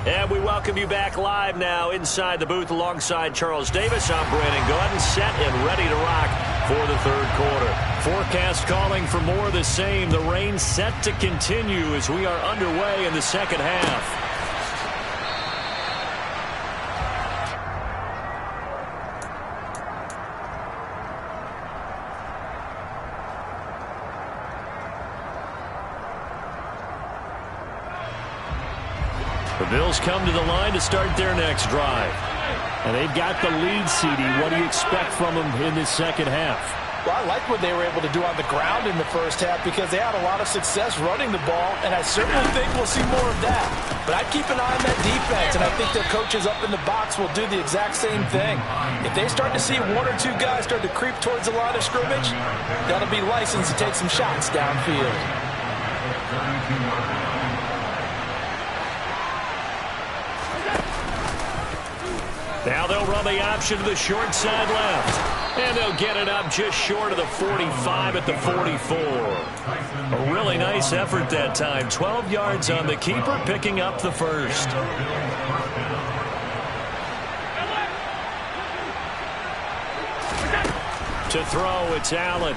And we welcome you back live now inside the booth alongside Charles Davis. I'm Brandon Gordon, set and ready to rock before the third quarter. Forecast calling for more of the same. The rain set to continue as we are underway in the second half. The Bills come to the line to start their next drive. And they've got the lead, CD. What do you expect from them in this second half? Well, I like what they were able to do on the ground in the first half because they had a lot of success running the ball, and I certainly think we'll see more of that. But I'd keep an eye on that defense, and I think their coaches up in the box will do the exact same thing. If they start to see one or two guys start to creep towards the line of scrimmage, that'll be licensed to take some shots downfield. Now they'll run the option to the short side left. And they'll get it up just short of the 45 at the 44. A really nice effort that time. 12 yards on the keeper, picking up the first. To throw, it's Allen.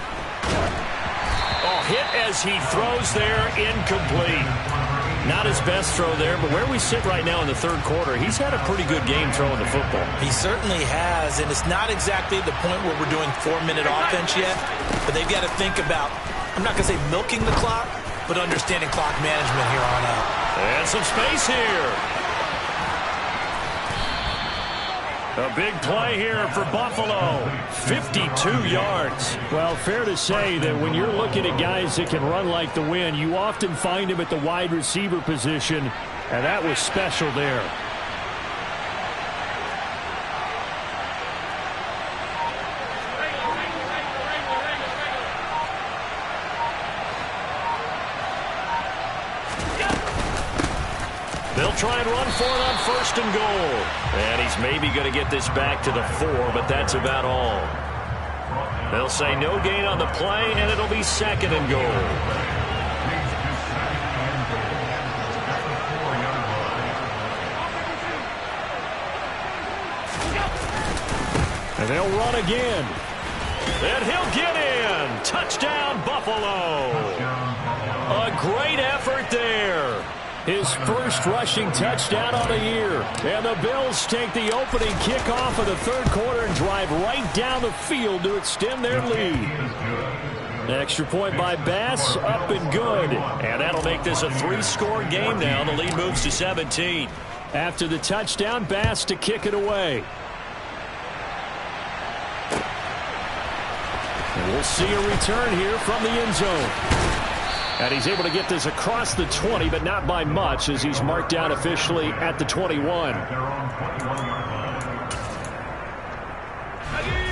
Oh, hit as he throws there, incomplete. Not his best throw there, but where we sit right now in the third quarter, he's had a pretty good game throwing the football. He certainly has, and it's not exactly the point where we're doing 4-minute offense yet, but they've got to think about, I'm not going to say milking the clock, but understanding clock management here on out. And some space here. A big play here for Buffalo. 52 yards. Well, fair to say that when you're looking at guys that can run like the wind, you often find him at the wide receiver position, and that was special there. They'll try and run for it on first and goal. And he's maybe going to get this back to the 4, but that's about all. They'll say no gain on the play, and it'll be second and goal. And they'll run again. And he'll get in. Touchdown, Buffalo. A great effort there. His first rushing touchdown on the year. And the Bills take the opening kickoff of the third quarter and drive right down the field to extend their lead. Extra point by Bass, up and good. And that'll make this a 3-score game now. The lead moves to 17. After the touchdown, Bass to kick it away. And we'll see a return here from the end zone. And he's able to get this across the 20, but not by much, as he's marked down officially at the 21.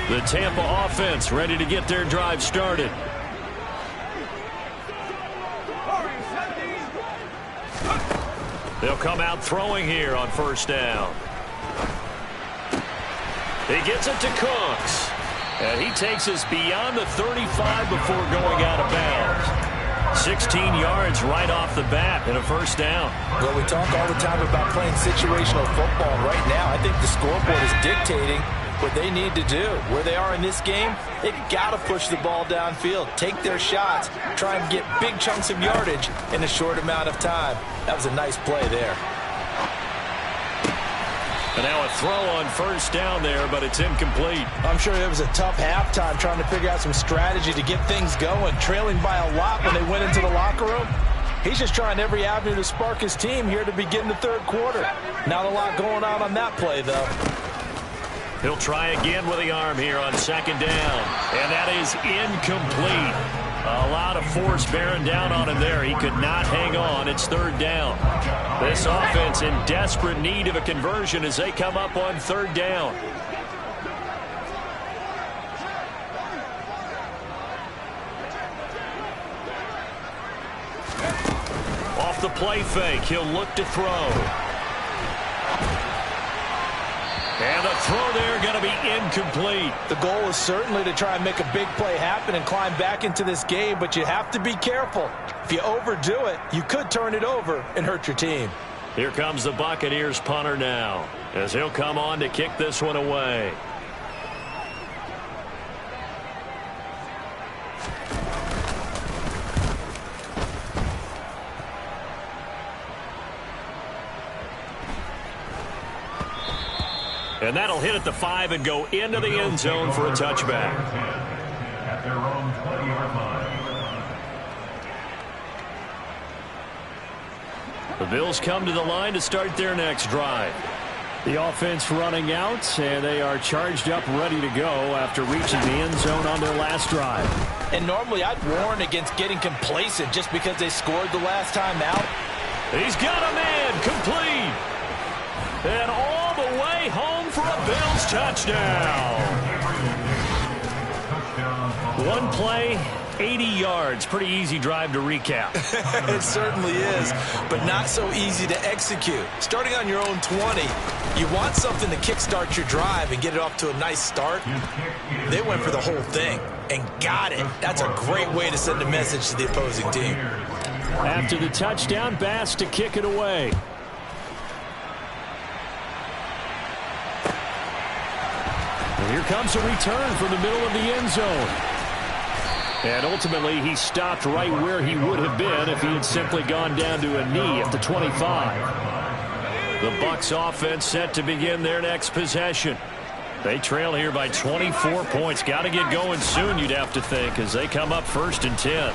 The Tampa offense ready to get their drive started. They'll come out throwing here on first down. He gets it to Cooks. And he takes us beyond the 35 before going out of bounds. 16 yards right off the bat and a first down. Well, we talk all the time about playing situational football. Right now, I think the scoreboard is dictating what they need to do. Where they are in this game, they've got to push the ball downfield, take their shots, try and get big chunks of yardage in a short amount of time. That was a nice play there. And now a throw on first down there, but it's incomplete. I'm sure it was a tough halftime trying to figure out some strategy to get things going, trailing by a lot when they went into the locker room. He's just trying every avenue to spark his team here to begin the third quarter. Not a lot going on that play, though. He'll try again with the arm here on second down. And that is incomplete. A lot of force bearing down on him there. He could not hang on. It's third down. This offense in desperate need of a conversion as they come up on third down. Off the play fake, he'll look to throw. And the throw there going to be incomplete. The goal is certainly to try and make a big play happen and climb back into this game, but you have to be careful. If you overdo it, you could turn it over and hurt your team. Here comes the Buccaneers punter now, as he'll come on to kick this one away. And that'll hit at the 5 and go into the end zone for a touchback. At their own 20-yard line. The Bills come to the line to start their next drive. The offense running out, and they are charged up, ready to go after reaching the end zone on their last drive. And normally I'd warn against getting complacent just because they scored the last time out. He's got a man complete. And all the way home for a Bills touchdown. One play, 80 yards. Pretty easy drive to recap. It certainly is, but not so easy to execute. Starting on your own 20, you want something to kickstart your drive and get it off to a nice start. They went for the whole thing and got it. That's a great way to send a message to the opposing team. After the touchdown, Bass to kick it away. And here comes a return from the middle of the end zone. And ultimately, he stopped right where he would have been if he had simply gone down to a knee at the 25. The Bucs offense set to begin their next possession. They trail here by 24 points. Got to get going soon, you'd have to think, as they come up 1st and 10.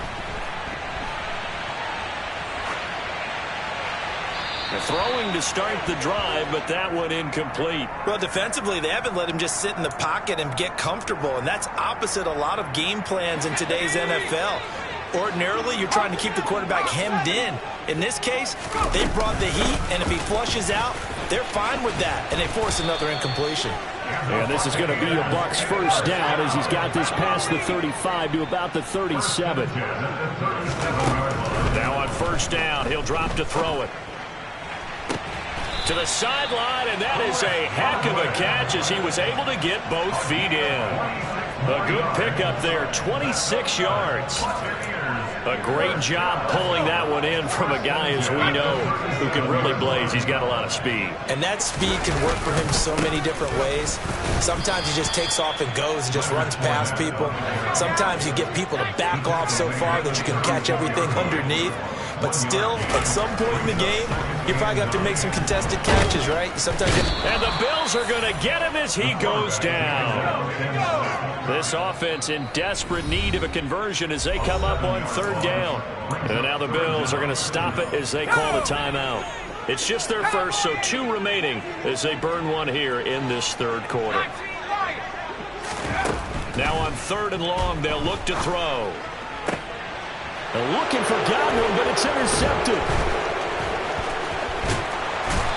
They're throwing to start the drive, but that one incomplete. Well, defensively, they haven't let him just sit in the pocket and get comfortable, and that's opposite a lot of game plans in today's NFL. Ordinarily, you're trying to keep the quarterback hemmed in. In this case, they brought the heat, and if he flushes out, they're fine with that, and they force another incompletion. And this is going to be a Bucs first down as he's got this past the 35 to about the 37. Now on first down, he'll drop to throw it. To the sideline, and that is a heck of a catch as he was able to get both feet in. A good pickup there, 26 yards. A great job pulling that one in from a guy, as we know, who can really blaze. He's got a lot of speed. And that speed can work for him so many different ways. Sometimes he just takes off and goes and just runs past people. Sometimes you get people to back off so far that you can catch everything underneath. But still, at some point in the game, you probably have to make some contested catches, right? Sometimes. And the Bills are going to get him as he goes down. This offense in desperate need of a conversion as they come up on 3rd down. And now the Bills are going to stop it as they call the timeout. It's just their first, so 2 remaining as they burn one here in this 3rd quarter. Now on 3rd and long, they'll look to throw. They're looking for Godwin, but it's intercepted.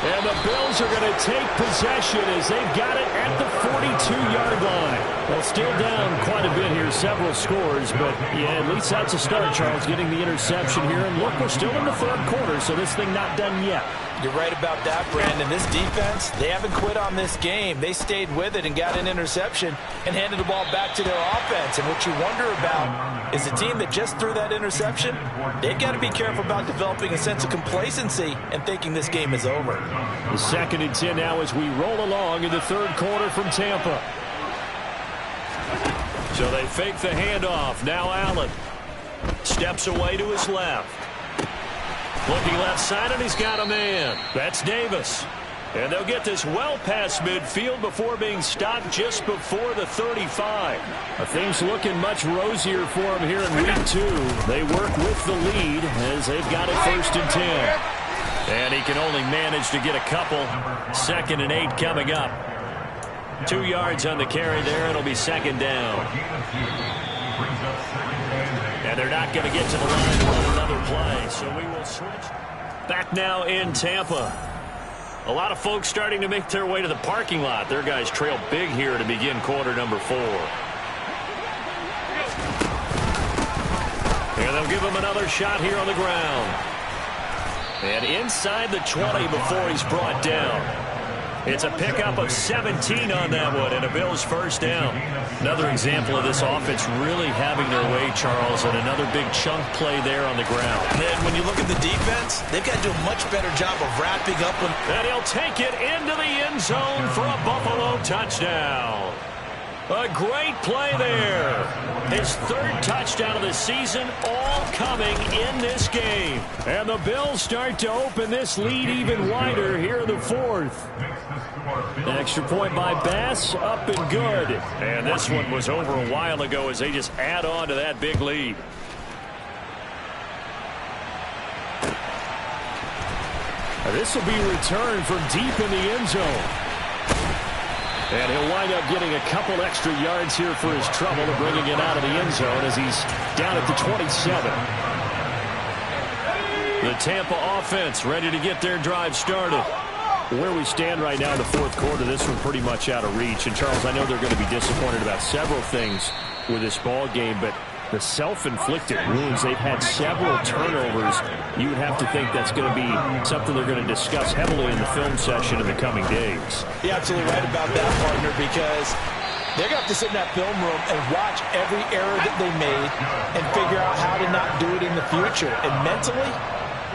And the Bills are going to take possession as they've got it at the 42-yard line. Well, still down quite a bit here, several scores, but yeah, at least that's a start, Charles, getting the interception here. And look, we're still in the 3rd quarter, so this thing not done yet. You're right about that, Brandon. This defense, they haven't quit on this game. They stayed with it and got an interception and handed the ball back to their offense. And what you wonder about is the team that just threw that interception, they've got to be careful about developing a sense of complacency and thinking this game is over. The 2nd and 10 now as we roll along in the 3rd quarter from Tampa. So they fake the handoff. Now Allen steps away to his left. Looking left side, and he's got a man. That's Davis. And they'll get this well past midfield before being stopped just before the 35. Things looking much rosier for him here in week 2. They work with the lead as they've got it 1st and 10. And he can only manage to get a couple. 2nd and 8 coming up. 2 yards on the carry there. It'll be 2nd down. And they're not going to get to the line to run another play. So we will switch. Back now in Tampa. A lot of folks starting to make their way to the parking lot. Their guys trail big here to begin quarter number 4. And they'll give him another shot here on the ground. And inside the 20 before he's brought down. It's a pickup of 17 on that one, and a Bills first down. Another example of this offense really having their way, Charles, and another big chunk play there on the ground. And when you look at the defense, they've got to do a much better job of wrapping up. And he'll take it into the end zone for a Buffalo touchdown. A great play there. His third touchdown of the season, all coming in this game. And the Bills start to open this lead even wider here in the fourth. Extra point by Bass, up and good. And this one was over a while ago as they just add on to that big lead. This will be returned from deep in the end zone. And he'll wind up getting a couple extra yards here for his trouble and bringing it out of the end zone as he's down at the 27. The Tampa offense ready to get their drive started. Where we stand right now in the fourth quarter, this one pretty much out of reach. And, Charles, I know they're going to be disappointed about several things with this ball game, but the self-inflicted wounds, they've had several turnovers. You would have to think that's going to be something they're going to discuss heavily in the film session in the coming days. You're absolutely right about that, partner, because they're going to have to sit in that film room and watch every error that they made and figure out how to not do it in the future. And mentally,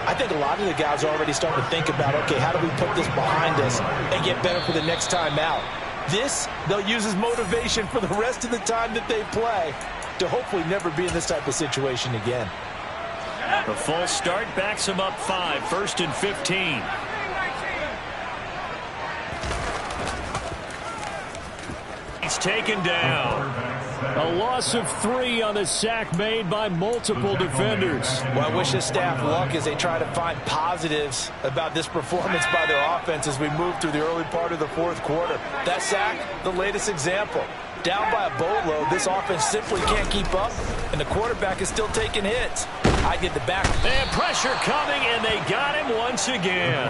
I think a lot of the guys are already starting to think about, okay, how do we put this behind us and get better for the next time out? This, they'll use as motivation for the rest of the time that they play to hopefully never be in this type of situation again. The false start backs him up 5, 1st and 15. He's taken down. A loss of 3 on the sack made by multiple defenders. Well, I wish the staff luck as they try to find positives about this performance by their offense as we move through the early part of the fourth quarter. That sack, the latest example. Down by a boatload, this offense simply can't keep up, and the quarterback is still taking hits. I get the back. And pressure coming, and they got him once again.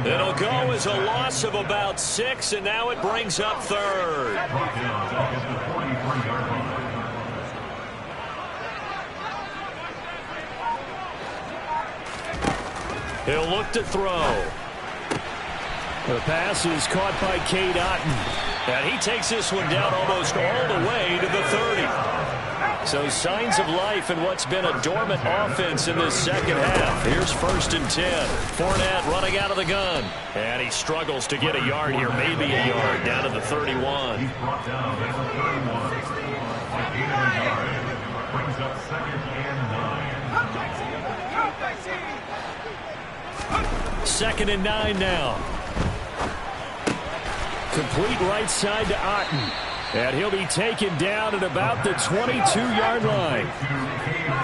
It'll go as a loss of about 6, and now it brings up 3rd. He'll look to throw. The pass is caught by Cade Otton. And he takes this one down almost all the way to the 30. So signs of life in what's been a dormant offense in this second half. Here's 1st and 10. Fournette running out of the gun. And he struggles to get a yard here, maybe a yard, down to the 31. He's brought down at the 31. By 8 of a yard. Brings up 2nd and 9. 2nd and 9 now. Complete right side to Otton. And he'll be taken down at about the 22-yard line.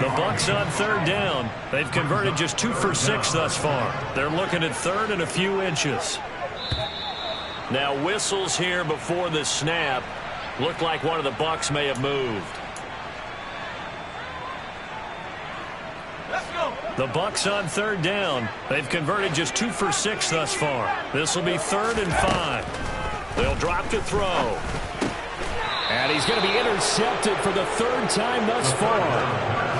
The Bucs on 3rd down. They've converted just 2 for 6 thus far. They're looking at 3rd and a few inches. Now whistles here before the snap. Looked like one of the Bucs may have moved. The Bucs on 3rd down. They've converted just 2 for 6 thus far. This will be 3rd and 5. They'll drop to throw. And he's going to be intercepted for the 3rd time thus far.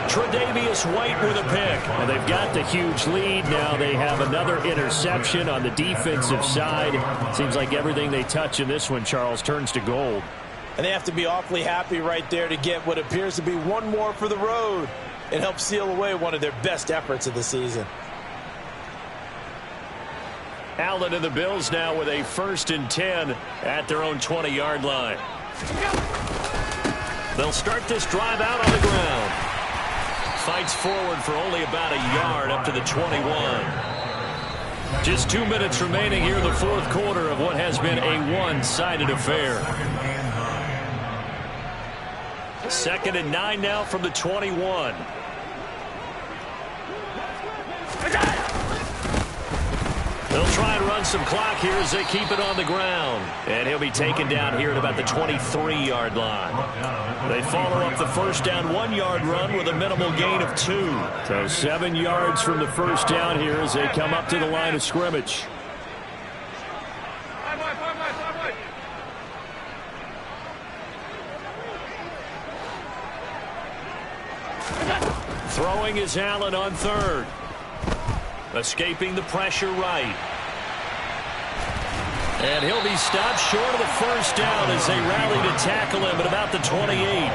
Tre'Davious White with a pick. And they've got the huge lead. Now they have another interception on the defensive side. Seems like everything they touch in this one, Charles, turns to gold. And they have to be awfully happy right there to get what appears to be one more for the road and help seal away one of their best efforts of the season. Allen and the Bills now with a 1st and 10 at their own 20-yard line. They'll start this drive out on the ground. Fights forward for only about a yard up to the 21. Just 2 minutes remaining here in the fourth quarter of what has been a one-sided affair. 2nd and 9 now from the 21. They'll try and run some clock here as they keep it on the ground. And he'll be taken down here at about the 23-yard line. They follow up the 1st down 1-yard run with a minimal gain of 2. So 7 yards from the 1st down here as they come up to the line of scrimmage. Throwing is Allen on 3rd. Escaping the pressure right. And he'll be stopped short of the 1st down as they rally to tackle him at about the 28.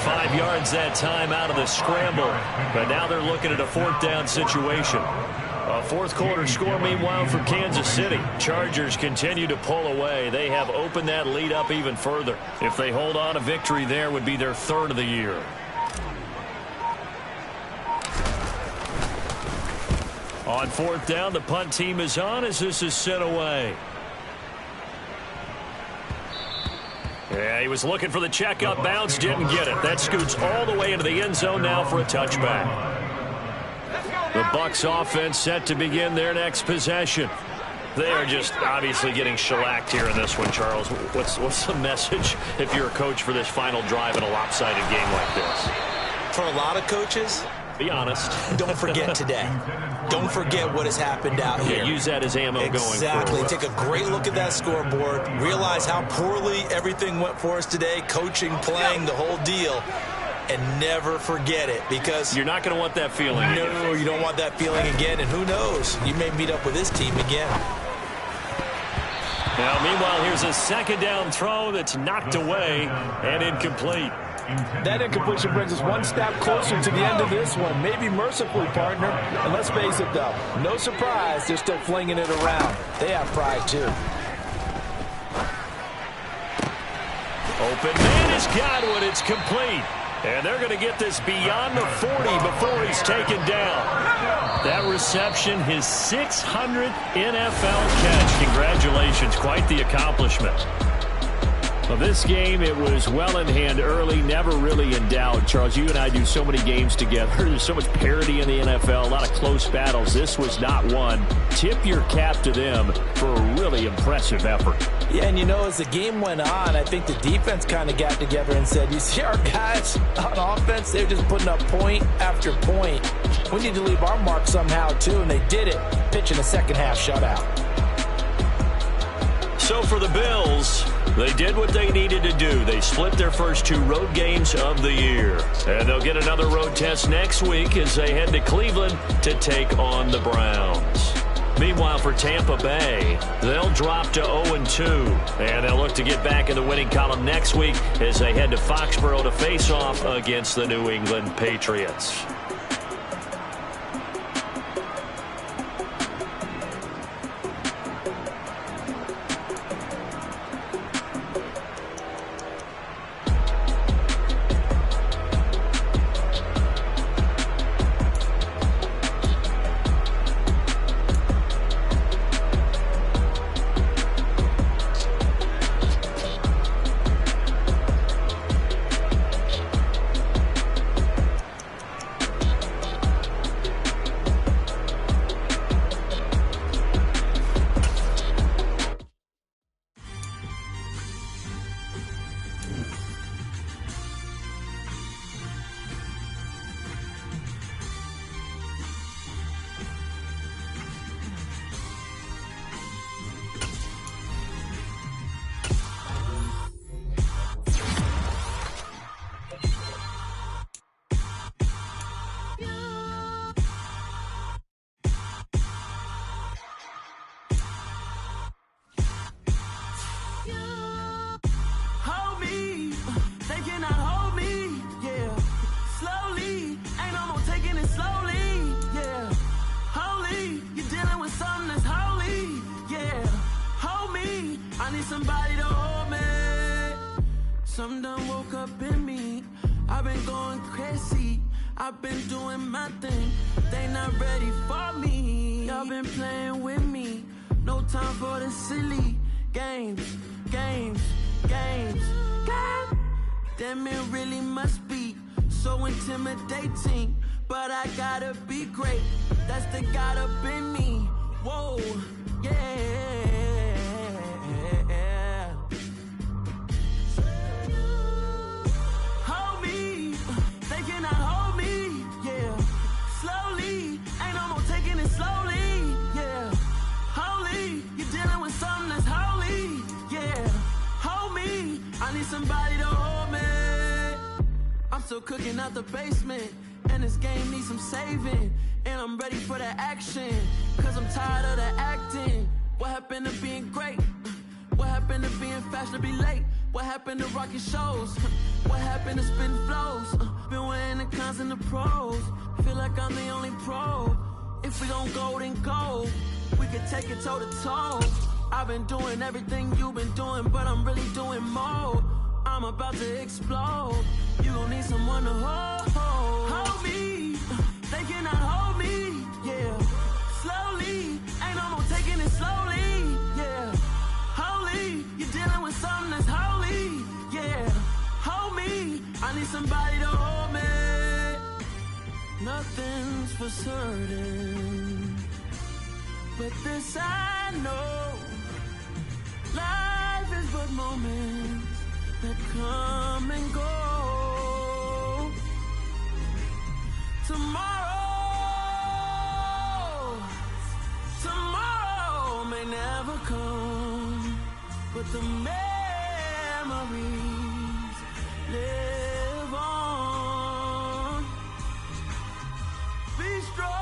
5 yards that time out of the scramble. But now they're looking at a 4th down situation. A Fourth quarter score, meanwhile, for Kansas City. Chargers continue to pull away. They have opened that lead up even further. If they hold on, a victory there would be their third of the year. On fourth down, the punt team is on as this is sent away. Yeah, he was looking for the checkup bounce, didn't get it. That scoots all the way into the end zone now for a touchback. The Bucs offense set to begin their next possession. They are just obviously getting shellacked here in this one, Charles. What's the message if you're a coach for this final drive in a lopsided game like this? For a lot of coaches, be honest. Don't forget today. Don't forget what has happened out here. Use that as ammo going forward. Exactly. Take a great look at that scoreboard. Realize how poorly everything went for us today. Coaching, playing, the whole deal. And never forget it, because you're not going to want that feeling again. No, you don't want that feeling again. And who knows? You may meet up with this team again. Now, meanwhile, here's a second down throw that's knocked away and incomplete. That incompletion brings us one step closer to the end of this one. Maybe mercifully, partner. And let's face it, though, no surprise, they're still flinging it around. They have pride, too. Open man is Godwin. It's complete. And they're going to get this beyond the 40 before he's taken down. That reception, his 600th NFL catch. Congratulations. Quite the accomplishment. Well, this game, it was well in hand early, never really in doubt. Charles, you and I do so many games together. There's so much parity in the NFL, a lot of close battles. This was not one. Tip your cap to them for a really impressive effort. Yeah, and you know, as the game went on, I think the defense kind of got together and said, you see our guys on offense, they're just putting up point after point. We need to leave our mark somehow, too, and they did it, pitching a second-half shutout. So for the Bills, they did what they needed to do. They split their first two road games of the year. And they'll get another road test next week as they head to Cleveland to take on the Browns. Meanwhile, for Tampa Bay, they'll drop to 0-2. And they'll look to get back in the winning column next week as they head to Foxborough to face off against the New England Patriots. Somebody to hold me. Something done woke up in me. I've been going crazy. I've been doing my thing. They not ready for me. Y'all been playing with me. No time for the silly games. Damn, it really must be so intimidating. But I gotta be great. That's the God up in me. Whoa, yeah. Hold me, they cannot hold me, yeah. Slowly, ain't no more taking it slowly, yeah. Holy, you're dealing with something that's holy, yeah. Hold me, I need somebody to hold me. I'm still cooking out the basement, and this game needs some saving. And I'm ready for the action, cause I'm tired of the acting. What happened to being great? What happened to being fashionably late? What happened to rocking shows? What happened to spitting flows? Been wearing the cons and the pros. Feel like I'm the only pro. It if we gon' go, then go. We can take it toe to toe. I've been doing everything you've been doing, but I'm really doing more. I'm about to explode. You gon' need someone to hold me. They cannot hold me, yeah. Slowly, ain't no more taking it slowly, yeah. Holy, you're dealing with something that's holy, yeah. Hold me, I need somebody to hold me. Nothing's for certain, but this I know. Life is but moments that come and go. Tomorrow may never come, but the memories live on. Be strong,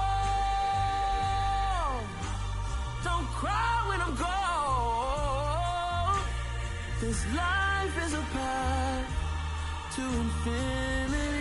don't cry when I'm gone. This life is a path to infinity.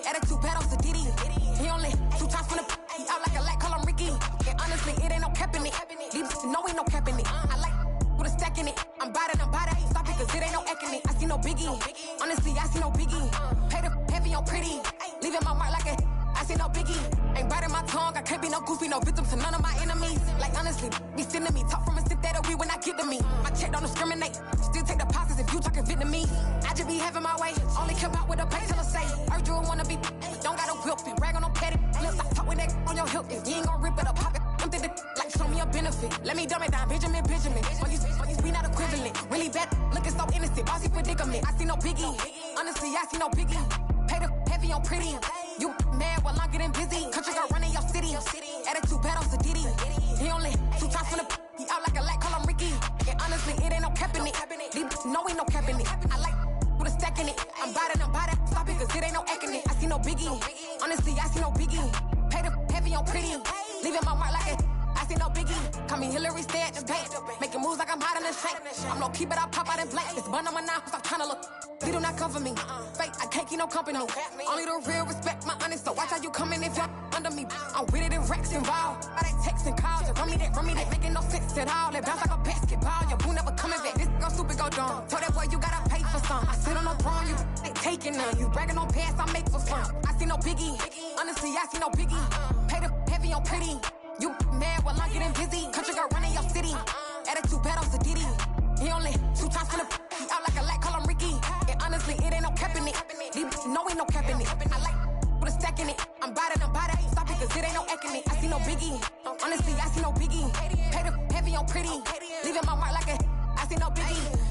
Attitude bad on Sadidi. He only 2 times from the he out like a light, call him Ricky. And honestly, it ain't no cap in it. These no ain't no cap in it. I like with a stack in it. I'm bad. Stop it, cause it ain't no eck in it. I see no biggie. Honestly, I see no biggie. Pay the heavy on pretty. Leaving my mark like a I see no biggie. Ain't biting my tongue. I can't be no goofy, no victim to none of my enemies. Like honestly, be sending me talk from a sip that'll be when I get to me. My check don't discriminate. Still take deposits if you talking Vietnamese. I just be having my way. Only come out with a pay till I say. Urge you wanna be. Don't got no whip and rag on no petty lips. I talk with that on your hip. If you ain't gon' rip it up, pop it. Empty the like show me a benefit. Let me dumb it down, Benjamin. Or you we not equivalent. Really bad, looking so innocent. Bossy predicament. I see no biggie. Honestly, I see no biggie. Pay the heavy on pretty. You mad while I'm getting busy. Country girl running your city. Attitude bad on Sadidi. He only 2 times from the he out like a light, call him Ricky. And honestly, it ain't no cap in it. These no ain't no cap in it. I like with a stack in it. I'm bad. Stop it, cause it ain't no eck in it. I see no biggie. Honestly, I see no biggie. Pay the heavy on pretty. Leaving my mark like a I see no biggie. Call me Hillary, stay at the bank. Making moves like I'm hiding in shank. I'm low key, but I pop out in blank. This bun on my knife, I'm trying to look. They do not come for me. Fake, I can't keep no company. Only the real respect my honest. So watch how you coming if you're under me. I'm with it and Rex involved. I they texting calls. Just run me that, making no sense at all. They bounce like a basketball. Your boo never coming back. This go stupid, go dumb. Told that boy you gotta pay for some. I sit on no throne, you they taking none. You bragging on pants, I make for fun. I see no biggie. Honestly, I see no biggie. Pay the heavy on pretty. You mad while I'm getting busy. Country girl running your city. Attitude bad on Sadidi. He only 2 times from the he out like a light, call him Ricky. And honestly, it ain't no cap in it. These no ain't no cap in it. I like with a stack in it. I'm bad. Stop it, cause it ain't no eck in it. I see no biggie. Honestly, I see no biggie. Pay the heavy on pretty. Leaving my mark like a I see no biggie.